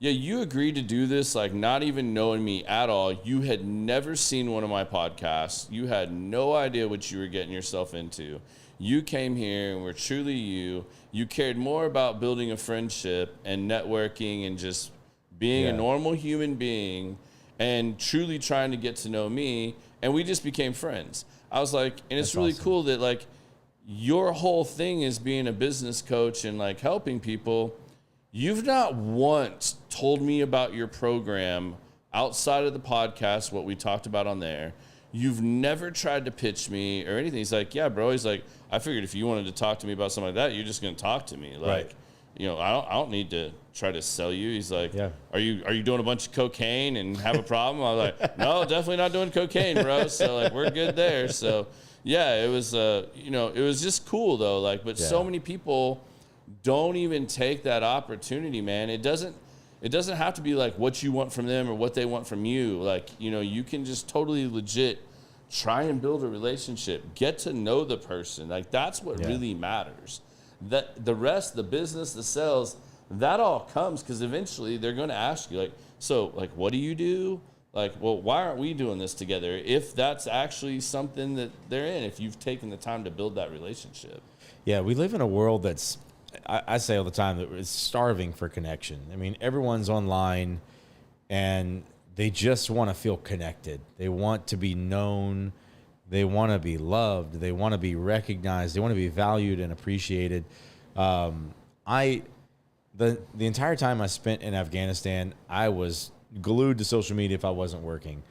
you agreed to do this, not even knowing me at all. You had never seen one of my podcasts. You had no idea what you were getting yourself into. You came here and were truly you. You cared more about building a friendship and networking and just being a normal human being and truly trying to get to know me. And we just became friends. I was like, and it's That's really awesome. cool that like your whole thing is being a business coach and like helping people. You've not once told me about your program outside of the podcast, what we talked about on there. You've never tried to pitch me or anything. He's like, yeah, bro. He's like, I figured if you wanted to talk to me about something like that, you're just going to talk to me. Like, Right. you know, I don't need to try to sell you. He's like, Yeah. are you doing a bunch of cocaine and have a problem? I was like, no, definitely not doing cocaine, bro. So like, we're good there. So yeah, it was, you know, it was just cool though. Like, but so many people don't even take that opportunity, man. It doesn't have to be like what you want from them or what they want from you. Like, you know, you can just totally legit try and build a relationship, get to know the person. Like, that's what really matters. That the rest, the business, the sales, that all comes because eventually they're going to ask you, like, so, like, what do you do? Like, well, why aren't we doing this together? If that's actually something that they're in, if you've taken the time to build that relationship. Yeah, we live in a world that's, I say all the time, that it's starving for connection. I mean, everyone's online and they just want to feel connected. They want to be known. They want to be loved. They want to be recognized. They want to be valued and appreciated. The entire time I spent in Afghanistan, I was glued to social media if I wasn't working,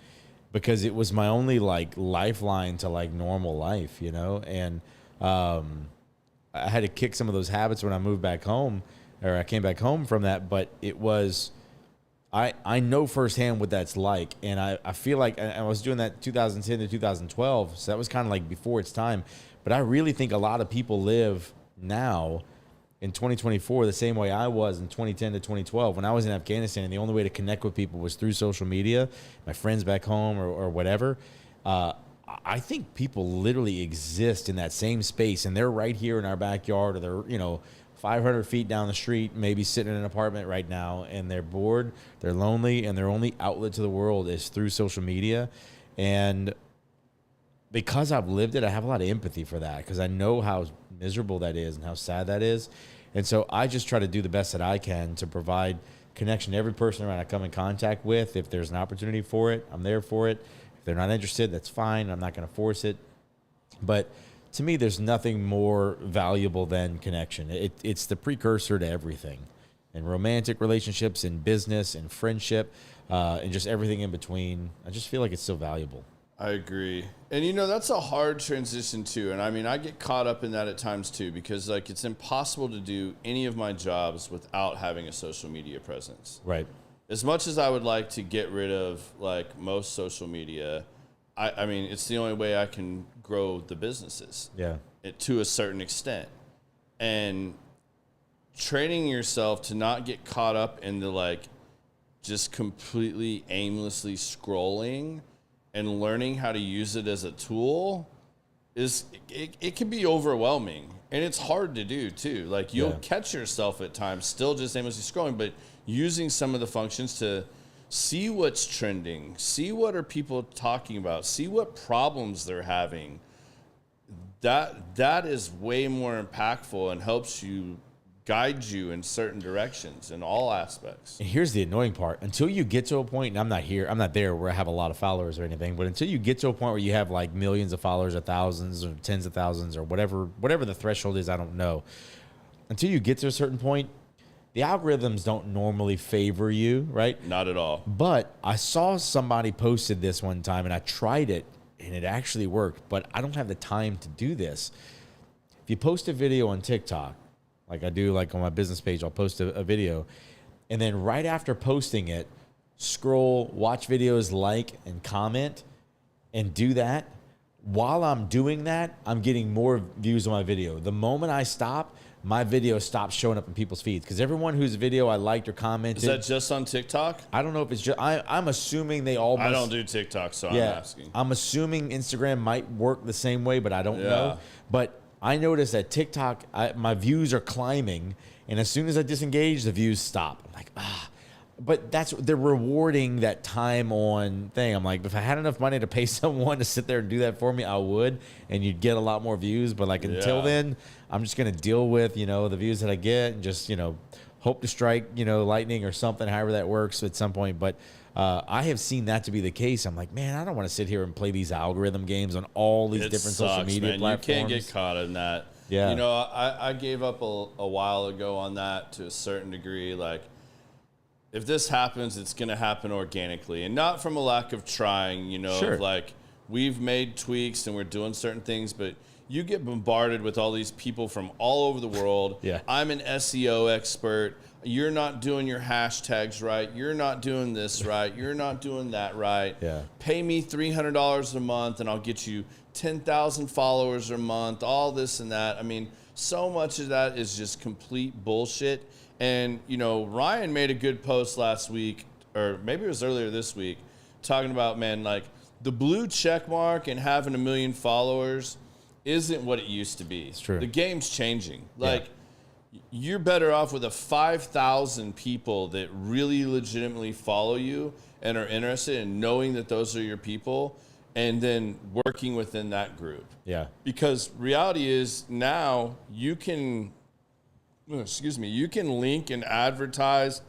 because it was my only like lifeline to like normal life, you know? And I had to kick some of those habits when I moved back home, or I came back home from that. But it was, I know firsthand what that's like. And I feel like I was doing that 2010 to 2012. So that was kind of like before its time. But I really think a lot of people live now in 2024 the same way I was in 2010 to 2012 when I was in Afghanistan, and the only way to connect with people was through social media, my friends back home or whatever. I think people literally exist in that same space, and they're right here in our backyard, or they're, you know, 500 feet down the street, maybe sitting in an apartment right now, and they're bored, they're lonely, and their only outlet to the world is through social media. And because I've lived it, I have a lot of empathy for that, because I know how miserable that is and how sad that is. And so I just try to do the best that I can to provide connection to every person around I come in contact with. If there's an opportunity for it, I'm there for it. If they're not interested, that's fine. I'm not going to force it. But to me, there's nothing more valuable than connection. It's the precursor to everything. In romantic relationships, in business, in friendship, and just everything in between. I just feel like it's so valuable. I agree. And, you know, that's a hard transition, too. And, I mean, I get caught up in that at times, too, because, like, it's impossible to do any of my jobs without having a social media presence. Right. As much as I would like to get rid of, like, most social media, I mean, it's the only way I can grow the businesses. Yeah. To a certain extent. And training yourself to not get caught up in the, like, just completely aimlessly scrolling and learning how to use it as a tool it can be overwhelming, and it's hard to do too. Like, you'll catch yourself at times still just aimlessly scrolling, but using some of the functions to see what's trending, see what are people talking about, see what problems they're having. That is way more impactful and helps you guide you in certain directions in all aspects. And here's the annoying part. Until you get to a point, and I'm not there where I have a lot of followers or anything, but until you get to a point where you have like millions of followers or thousands or tens of thousands or whatever the threshold is, I don't know. Until you get to a certain point, the algorithms don't normally favor you, right? Not at all. But I saw somebody posted this one time, and I tried it, and it actually worked, but I don't have the time to do this. If you post a video on TikTok, like I do, like on my business page, I'll post a video. And then right after posting it, scroll, watch videos, like, and comment, and do that. While I'm doing that, I'm getting more views on my video. The moment I stop, my video stops showing up in people's feeds. Because everyone whose video I liked or commented. Is that just on TikTok? I don't know if it's just, I'm assuming they all must. I don't do TikTok, so I'm asking. I'm assuming Instagram might work the same way, but I don't know. But I noticed that TikTok, my views are climbing, and as soon as I disengage, the views stop. I'm like, But they're rewarding that time on thing. I'm like, if I had enough money to pay someone to sit there and do that for me, I would, and you'd get a lot more views. But like until then, I'm just gonna deal with the views that I get and just hope to strike, lightning or something, however that works at some point. But I have seen that to be the case. I'm like, man, I don't want to sit here and play these algorithm games on all these different social media platforms. You can't get caught in that. Yeah. I gave up a while ago on that to a certain degree. Like, if this happens, it's going to happen organically and not from a lack of trying, Sure. of like, we've made tweaks and we're doing certain things, but you get bombarded with all these people from all over the world. Yeah. I'm an SEO expert. You're not doing your hashtags right. You're not doing this right. You're not doing that right. Yeah. Pay me $300 a month and I'll get you 10,000 followers a month, all this and that. I mean, so much of that is just complete bullshit. And, Ryan made a good post last week, or maybe it was earlier this week, talking about, man, like, the blue check mark and having 1 million followers isn't what it used to be. It's true. The game's changing. Like, you're better off with 5,000 people that really legitimately follow you and are interested in knowing that those are your people and then working within that group. Yeah. Because reality is now you can link and advertise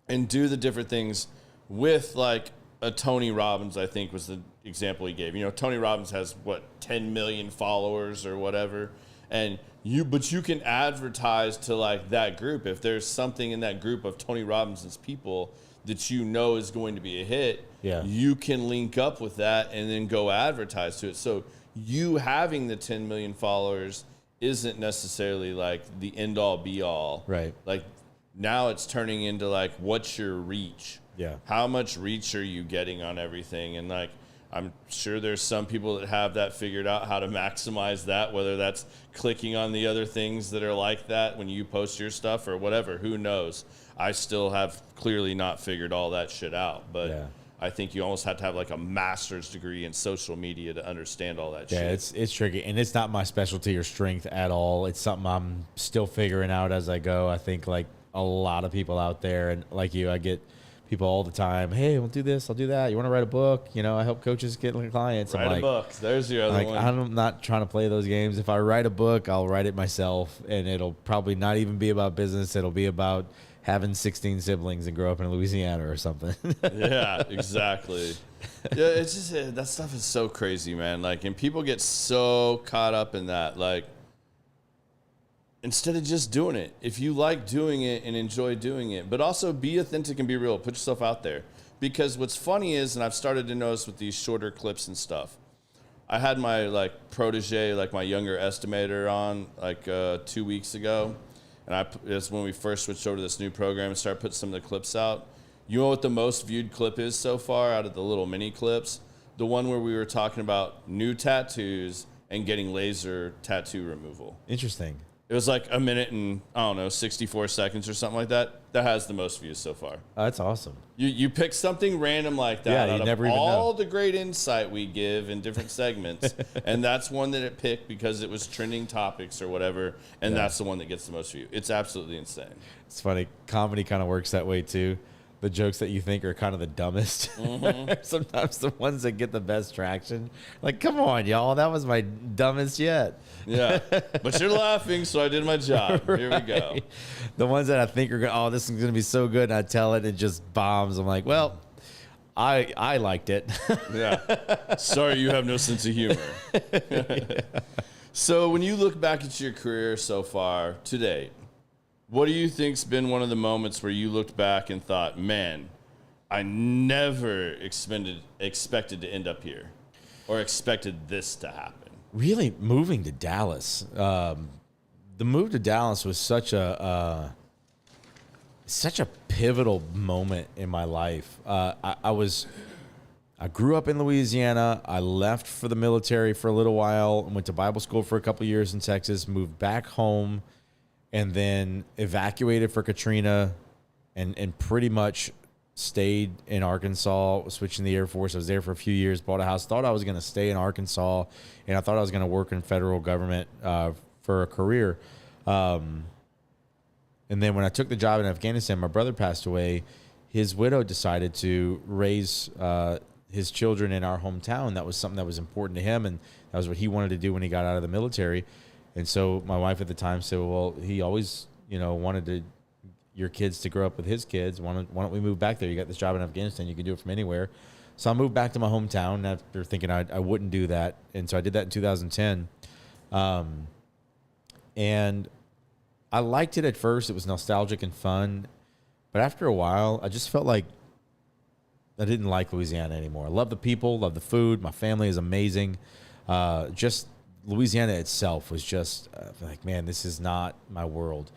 and do the different things with like a Tony Robbins, I think was the example he gave. Tony Robbins has 10 million followers or whatever. But you can advertise to like that group. If there's something in that group of Tony Robbins' people that is going to be a hit, you can link up with that and then go advertise to it. So you having the 10 million followers isn't necessarily like the end all be all. Right. Like now it's turning into like, what's your reach? Yeah. How much reach are you getting on everything? And like, I'm sure there's some people that have that figured out how to maximize that, whether that's clicking on the other things that are like that when you post your stuff or whatever, who knows? I still have clearly not figured all that shit out, but I think you almost have to have like a master's degree in social media to understand all that shit. Yeah, it's tricky, and it's not my specialty or strength at all. It's something I'm still figuring out as I go. I think like a lot of people out there, and like you, I get people all the time, hey, we'll do this, I'll do that. You want to write a book? I help coaches get clients. Write a book. There's your other one. I'm not trying to play those games. If I write a book, I'll write it myself, and it'll probably not even be about business. It'll be about having 16 siblings and grow up in Louisiana or something. Yeah, exactly. Yeah, it's just that stuff is so crazy, man. Like, and people get so caught up in that. Like, instead of just doing it, if you like doing it and enjoy doing it, but also be authentic and be real, put yourself out there. Because what's funny is, and I've started to notice with these shorter clips and stuff, I had my like protege, like my younger estimator on like 2 weeks ago. And it's when we first switched over to this new program and started putting some of the clips out. You know what the most viewed clip is so far out of the little mini clips? The one where we were talking about new tattoos and getting laser tattoo removal. Interesting. It was like a minute and, 64 seconds or something like that. That has the most views so far. Oh, that's awesome. You pick something random like that out of all the great insight we give in different segments, and that's one that it picked because it was trending topics or whatever, and that's the one that gets the most views. It's absolutely insane. It's funny. Comedy kind of works that way too. The jokes that you think are kind of the dumbest, sometimes the ones that get the best traction. Like, come on, y'all, that was my dumbest yet. Yeah, but you're laughing, so I did my job. Right. Here we go. The ones that I think are going, this is going to be so good, and I tell it, it just bombs. I'm like, well, I liked it. Yeah. Sorry, you have no sense of humor. So when you look back at your career so far to date, what do you think's been one of the moments where you looked back and thought, man, I never expected to end up here or expected this to happen? Really, moving to Dallas. The move to Dallas was such a pivotal moment in my life. I grew up in Louisiana. I left for the military for a little while and went to Bible school for a couple years in Texas, moved back home, and then evacuated for Katrina and pretty much stayed in Arkansas, switching the Air Force. I was there for a few years, bought a house, thought I was going to stay in Arkansas, and I thought I was going to work in federal government for a career. And then when I took the job in Afghanistan, my brother passed away. His widow decided to raise his children in our hometown. That was something that was important to him, and that was what he wanted to do when he got out of the military. And so my wife at the time said, well, he always, wanted to your kids to grow up with his kids. Why don't we move back there? You got this job in Afghanistan. You can do it from anywhere. So I moved back to my hometown after thinking I wouldn't do that. And so I did that in 2010. And I liked it at first. It was nostalgic and fun. But after a while, I just felt like I didn't like Louisiana anymore. I love the people, love the food. My family is amazing. Just Louisiana itself was just like, man, this is not my world.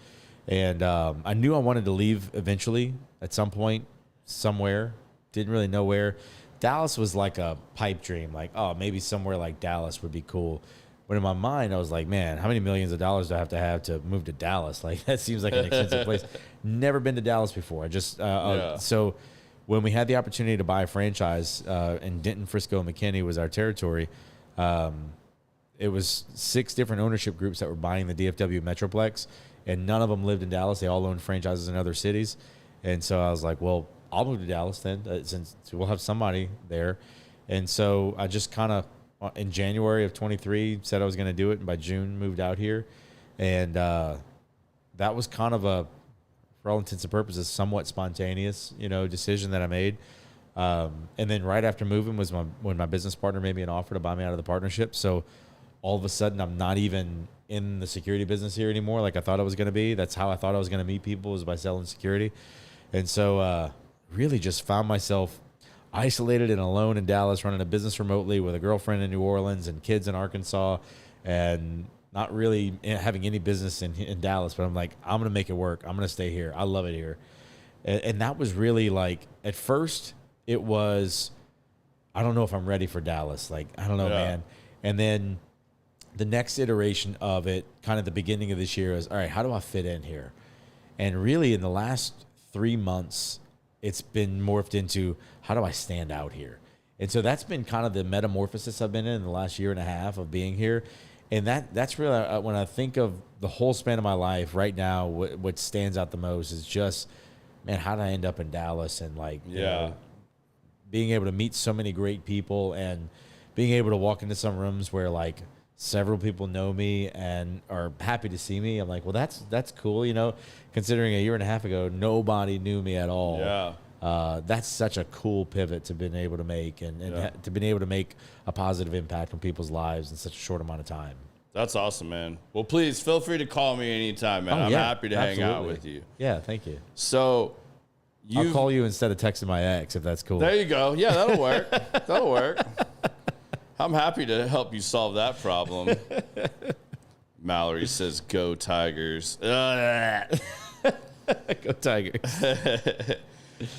And I knew I wanted to leave eventually at some point, somewhere. Didn't really know where. Dallas was like a pipe dream. Like, oh, maybe somewhere like Dallas would be cool. But in my mind, I was like, man, how many millions of dollars do I have to move to Dallas? Like, that seems like an expensive place. Never been to Dallas before. I just so when we had the opportunity to buy a franchise, and Denton, Frisco, and McKinney was our territory, it was 6 different ownership groups that were buying the DFW Metroplex, and none of them lived in Dallas. They all owned franchises in other cities. And so I was like, well, I'll move to Dallas then, since we'll have somebody there. And so I just kind of, in January of 23, said I was going to do it, and by June moved out here. And that was kind of a, for all intents and purposes, somewhat spontaneous, decision that I made. And then right after moving was when my business partner made me an offer to buy me out of the partnership. So all of a sudden, I'm not even in the security business here anymore like I thought I was going to be. That's how I thought I was going to meet people, was by selling security. And so really just found myself isolated and alone in Dallas, running a business remotely with a girlfriend in New Orleans and kids in Arkansas, and not really having any business in Dallas. But I'm like, I'm going to make it work. I'm going to stay here. I love it here. And that was really like, at first it was, I don't know if I'm ready for Dallas. Like, I don't know, man. And then the next iteration of it, kind of the beginning of this year, is, all right, how do I fit in here? And really in the last 3 months, it's been morphed into, how do I stand out here? And so that's been kind of the metamorphosis I've been in the last year and a half of being here. And that's really, when I think of the whole span of my life right now, what stands out the most is just, man, how did I end up in Dallas? And like, being able to meet so many great people, and being able to walk into some rooms where like several people know me and are happy to see me. I'm like, well, that's cool, considering a year and a half ago, nobody knew me at all. Yeah. That's such a cool pivot to been able to make, and to been able to make a positive impact on people's lives in such a short amount of time. That's awesome, man. Well, please feel free to call me anytime, man. I'm happy to hang out with you. Yeah, thank you. So I'll call you instead of texting my ex, if that's cool. There you go. Yeah, that'll work. That'll work. I'm happy to help you solve that problem. Mallory says, go Tigers. Go Tigers.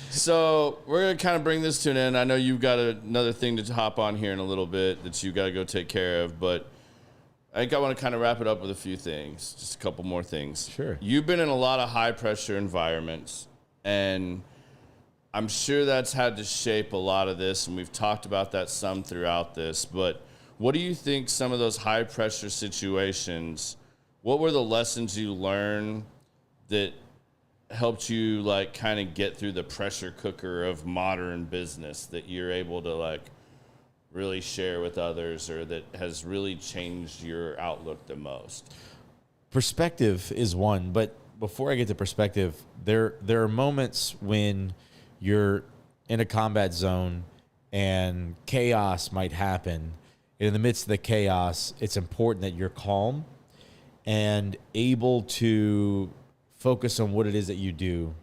So we're going to kind of bring this to an end. I know you've got another thing to hop on here in a little bit that you got to go take care of, but I think I want to kind of wrap it up with a few things, just a couple more things. Sure. You've been in a lot of high-pressure environments, and I'm sure that's had to shape a lot of this, and we've talked about that some throughout this, but what do you think some of those high-pressure situations, what were the lessons you learned that helped you, like, kind of get through the pressure cooker of modern business that you're able to, like, really share with others, or that has really changed your outlook the most? Perspective is one, but before I get to perspective, there are moments when you're in a combat zone and chaos might happen. In the midst of the chaos, it's important that you're calm and able to focus on what it is that you do,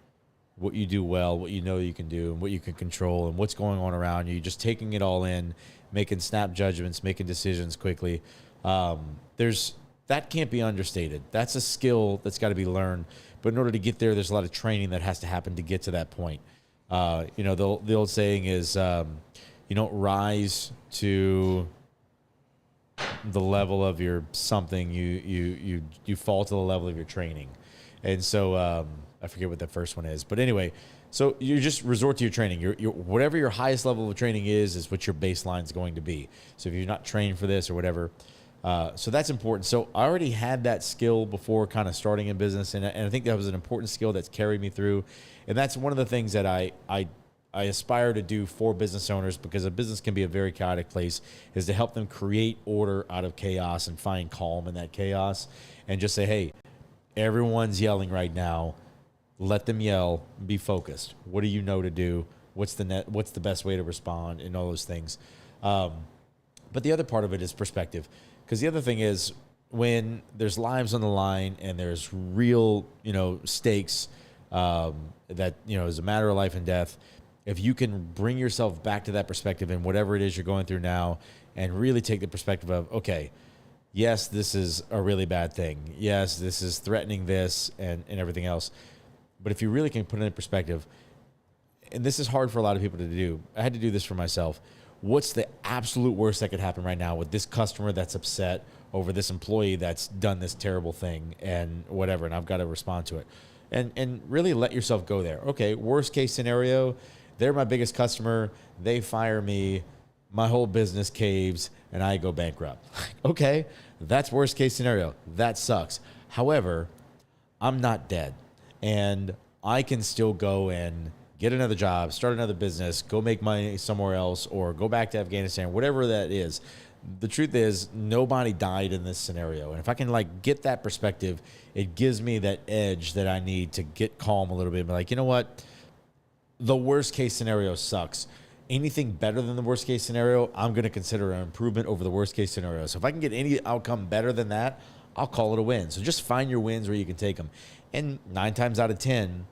what you do well, what you know you can do, and what you can control, and what's going on around you. Just taking it all in, making snap judgments, making decisions quickly. That can't be understated. That's a skill that's got to be learned. But in order to get there, there's a lot of training that has to happen to get to that point. The old saying is, you don't rise to the level of your something, you fall to the level of your training. And so I forget what the first one is, but anyway, so you just resort to your training. Your whatever your highest level of training is what your baseline is going to be. So if you're not trained for this or whatever, so that's important. So I already had that skill before kind of starting in business, and I think that was an important skill that's carried me through. And that's one of the things that I aspire to do for business owners, because a business can be a very chaotic place, is to help them create order out of chaos and find calm in that chaos, and just say, hey, everyone's yelling right now. let them yell, be focused. What do you know to do? What's the best way to respond, and all those things. But the other part of it is perspective, because the other thing is when there's lives on the line and there's real, stakes that, is a matter of life and death. If you can bring yourself back to that perspective in whatever it is you're going through now, and really take the perspective of, okay, yes, this is a really bad thing. Yes, this is threatening this and everything else. But if you really can put it in perspective, and this is hard for a lot of people to do. I had to do this for myself. What's the absolute worst that could happen right now with this customer that's upset over this employee that's done this terrible thing and whatever, and I've got to respond to it. And really let yourself go there. Okay, worst case scenario, they're my biggest customer. They fire me. My whole business caves and I go bankrupt. Okay, that's worst case scenario. That sucks. However, I'm not dead, and I can still go and get another job, start another business, go make money somewhere else, or go back to Afghanistan, whatever that is. The truth is, nobody died in this scenario. And if I can get that perspective, it gives me that edge that I need to get calm a little bit. Be you know what? The worst case scenario sucks. Anything better than the worst case scenario, I'm going to consider an improvement over the worst case scenario. So if I can get any outcome better than that, I'll call it a win. So just find your wins where you can take them. And 9 times out of 10,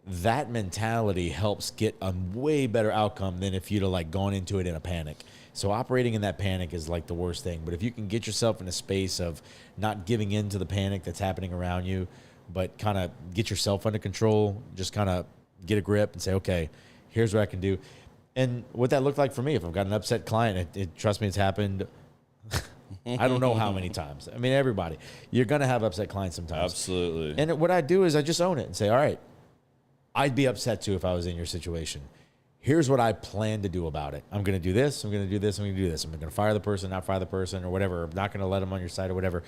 that mentality helps get a way better outcome than if you'd have gone into it in a panic. So operating in that panic is the worst thing. But if you can get yourself in a space of not giving in to the panic that's happening around you, but kind of get yourself under control, just kind of get a grip and say, okay, here's what I can do. And what that looked like for me, if I've got an upset client, trust me, it's happened. I don't know how many times. I mean, everybody, you're going to have upset clients sometimes. Absolutely. And what I do is I just own it and say, all right, I'd be upset too if I was in your situation. Here's what I plan to do about it. I'm going to do this. I'm going to do this. I'm going to do this. I'm going to fire the person, not fire the person, or whatever. I'm not going to let them on your site or whatever.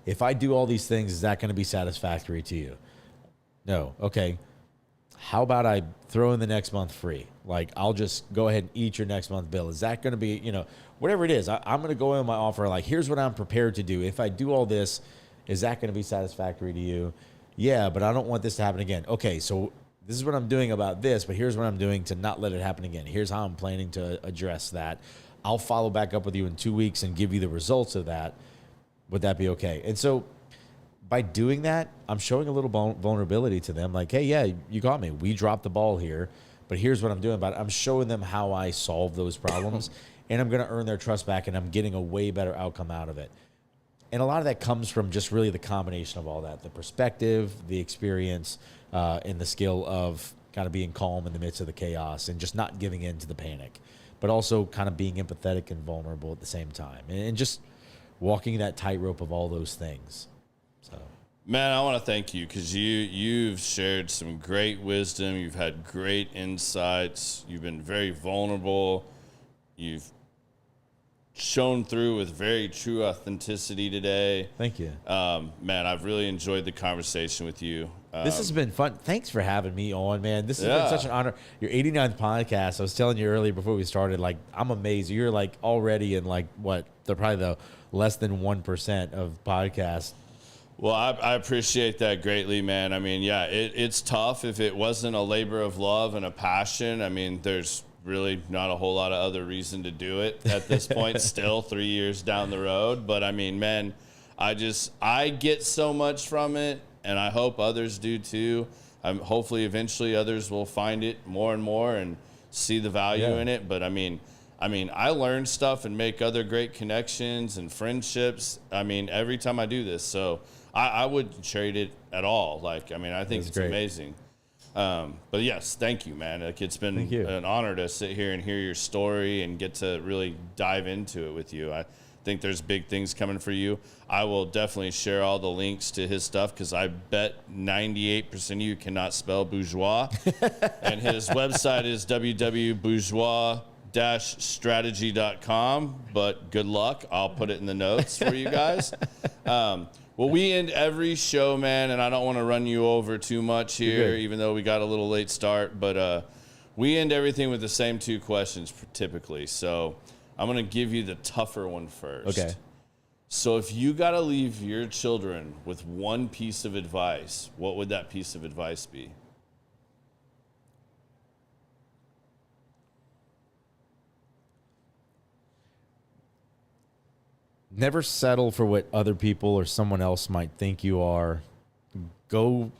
If I do all these things, is that going to be satisfactory to you? No. Okay. How about I throw in the next month free? I'll just go ahead and eat your next month bill. Is that going to be, whatever it is, I'm going to go in my offer. Here's what I'm prepared to do. If I do all this, is that going to be satisfactory to you? Yeah, but I don't want this to happen again. Okay, so this is what I'm doing about this, but here's what I'm doing to not let it happen again. Here's how I'm planning to address that. I'll follow back up with you in 2 weeks and give you the results of that. Would that be okay? And so by doing that, I'm showing a little vulnerability to them. Hey, yeah, you got me. We dropped the ball here, but here's what I'm doing about it. I'm showing them how I solve those problems, and I'm going to earn their trust back, and I'm getting a way better outcome out of it. And a lot of that comes from just really the combination of all that, the perspective, the experience, and the skill of kind of being calm in the midst of the chaos and just not giving in to the panic, but also kind of being empathetic and vulnerable at the same time, and just walking that tightrope of all those things. So, man, I want to thank you because you've shared some great wisdom. You've had great insights. You've been very vulnerable. You've shown through with very true authenticity today. Thank you. Man, I've really enjoyed the conversation with you. This has been fun. Thanks for having me on, man. This has been such an honor. Your 89th podcast, I was telling you earlier before we started, I'm amazed. You're already in they're probably the less than 1% of podcasts. Well, I appreciate that greatly, man. I mean, yeah, it's tough. If it wasn't a labor of love and a passion, I mean, there's really not a whole lot of other reason to do it at this point, still 3 years down the road. But I mean, man, I get so much from it, and I hope others do too. Hopefully eventually others will find it more and more and see the value in it. But I mean, I learn stuff and make other great connections and friendships. I mean, every time I do this. So I wouldn't trade it at all. I think it's amazing. But yes, thank you, man. It's been an honor to sit here and hear your story and get to really dive into it with you. I think there's big things coming for you. I will definitely share all the links to his stuff because I bet 98% of you cannot spell bourgeois. And his website is www.bourgeois-strategy.com. But good luck. I'll put it in the notes for you guys. Well, we end every show, man, and I don't want to run you over too much here, even though we got a little late start. But we end everything with the same 2 questions typically. So I'm going to give you the tougher one first. Okay. So if you got to leave your children with one piece of advice, what would that piece of advice be? Never settle for what other people or someone else might think you are. Go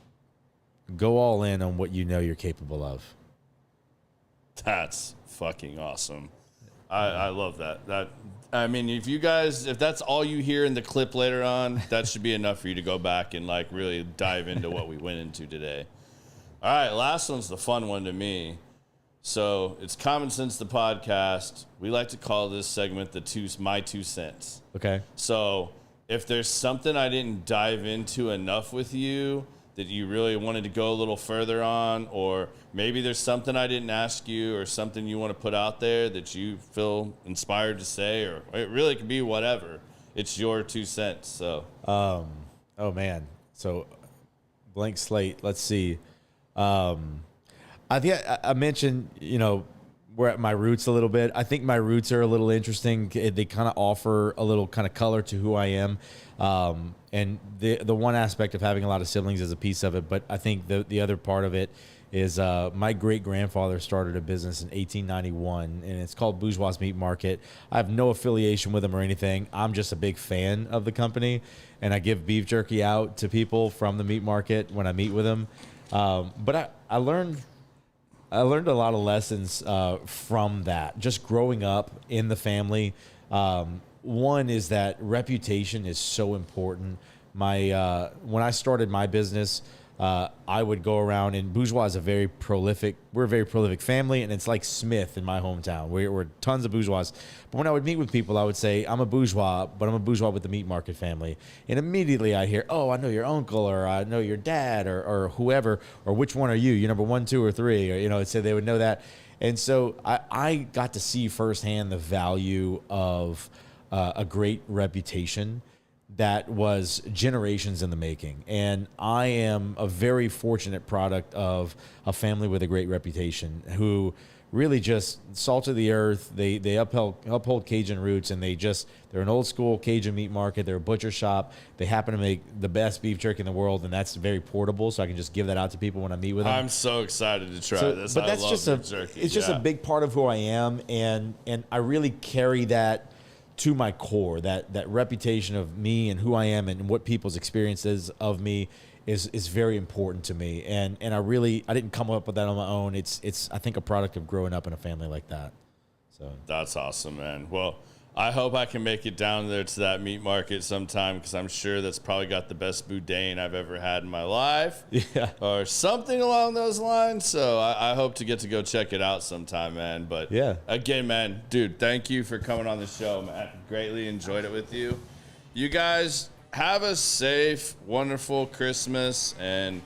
all in on what you know you're capable of. That's fucking awesome. I love that. I mean, if that's all you hear in the clip later on, that should be enough for you to go back and like really dive into what we went into today. All right, last one's the fun one to me. So it's Common Sense, the podcast. We like to call this segment my 2 cents. Okay. So if there's something I didn't dive into enough with you that you really wanted to go a little further on, or maybe there's something I didn't ask you or something you want to put out there that you feel inspired to say, or it really could be whatever. It's your 2 cents. So, oh man. So blank slate. Let's see. I think I mentioned, we're at my roots a little bit. I think my roots are a little interesting. They kind of offer a little kind of color to who I am. And the one aspect of having a lot of siblings is a piece of it. But I think the other part of it is my great-grandfather started a business in 1891, and it's called Bourgeois Meat Market. I have no affiliation with him or anything. I'm just a big fan of the company, and I give beef jerky out to people from the meat market when I meet with them. But I learned a lot of lessons from that, just growing up in the family. One is that reputation is so important. When I started my business, I would go around, and Bourgeois is we're a very prolific family, and it's like Smith in my hometown. We're tons of bourgeois. But when I would meet with people, I would say, I'm a bourgeois, but I'm a bourgeois with the meat market family. And immediately I hear, oh, I know your uncle, or I know your dad, or whoever, or which one are you? You number 1, 2, or 3, or, so they would know that. And so I got to see firsthand the value of a great reputation that was generations in the making. And I am a very fortunate product of a family with a great reputation who really just salt of the earth. They uphold Cajun roots, and they're an old school Cajun meat market. They're a butcher shop. They happen to make the best beef jerky in the world, and that's very portable, so I can just give that out to people when I meet with them. I'm so excited to try this. But that's just jerky. It's just a big part of who I am, and I really carry that to my core. That reputation of me and who I am and what people's experiences of me is very important to me. And I didn't come up with that on my own. It's I think a product of growing up in a family like that. So that's awesome, man. Well, I hope I can make it down there to that meat market sometime, because I'm sure that's probably got the best boudin I've ever had in my life. Yeah. Or something along those lines. So I hope to get to go check it out sometime, man. But yeah, again, man, dude, thank you for coming on the show, man. Greatly enjoyed it with you. You guys have a safe, wonderful Christmas and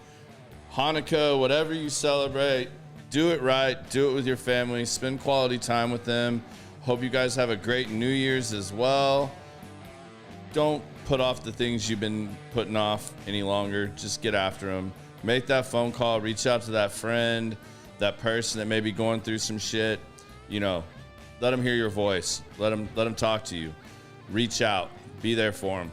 Hanukkah, whatever you celebrate. Do it right. Do it with your family. Spend quality time with them. Hope you guys have a great New Year's as well. Don't put off the things you've been putting off any longer. Just get after them. Make that phone call. Reach out to that friend, that person that may be going through some shit. Let them hear your voice. Let them talk to you. Reach out. Be there for them.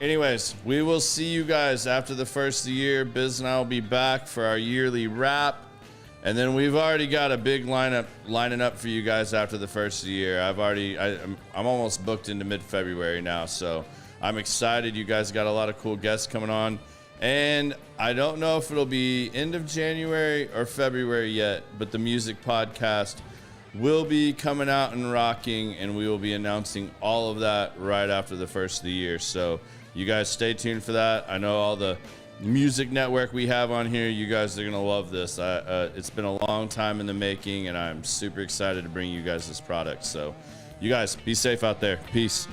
Anyways, we will see you guys after the first of the year. Biz and I will be back for our yearly wrap. And then we've already got a big lineup lining up for you guys after the first of the year. I'm almost booked into mid-February now, so I'm excited. You guys got a lot of cool guests coming on. And I don't know if it'll be end of January or February yet, but the music podcast will be coming out and rocking, and we will be announcing all of that right after the first of the year. So you guys stay tuned for that. I know all the music network we have on here, you guys are gonna love this. It's been a long time in the making, and I'm super excited to bring you guys this product. So you guys be safe out there. Peace.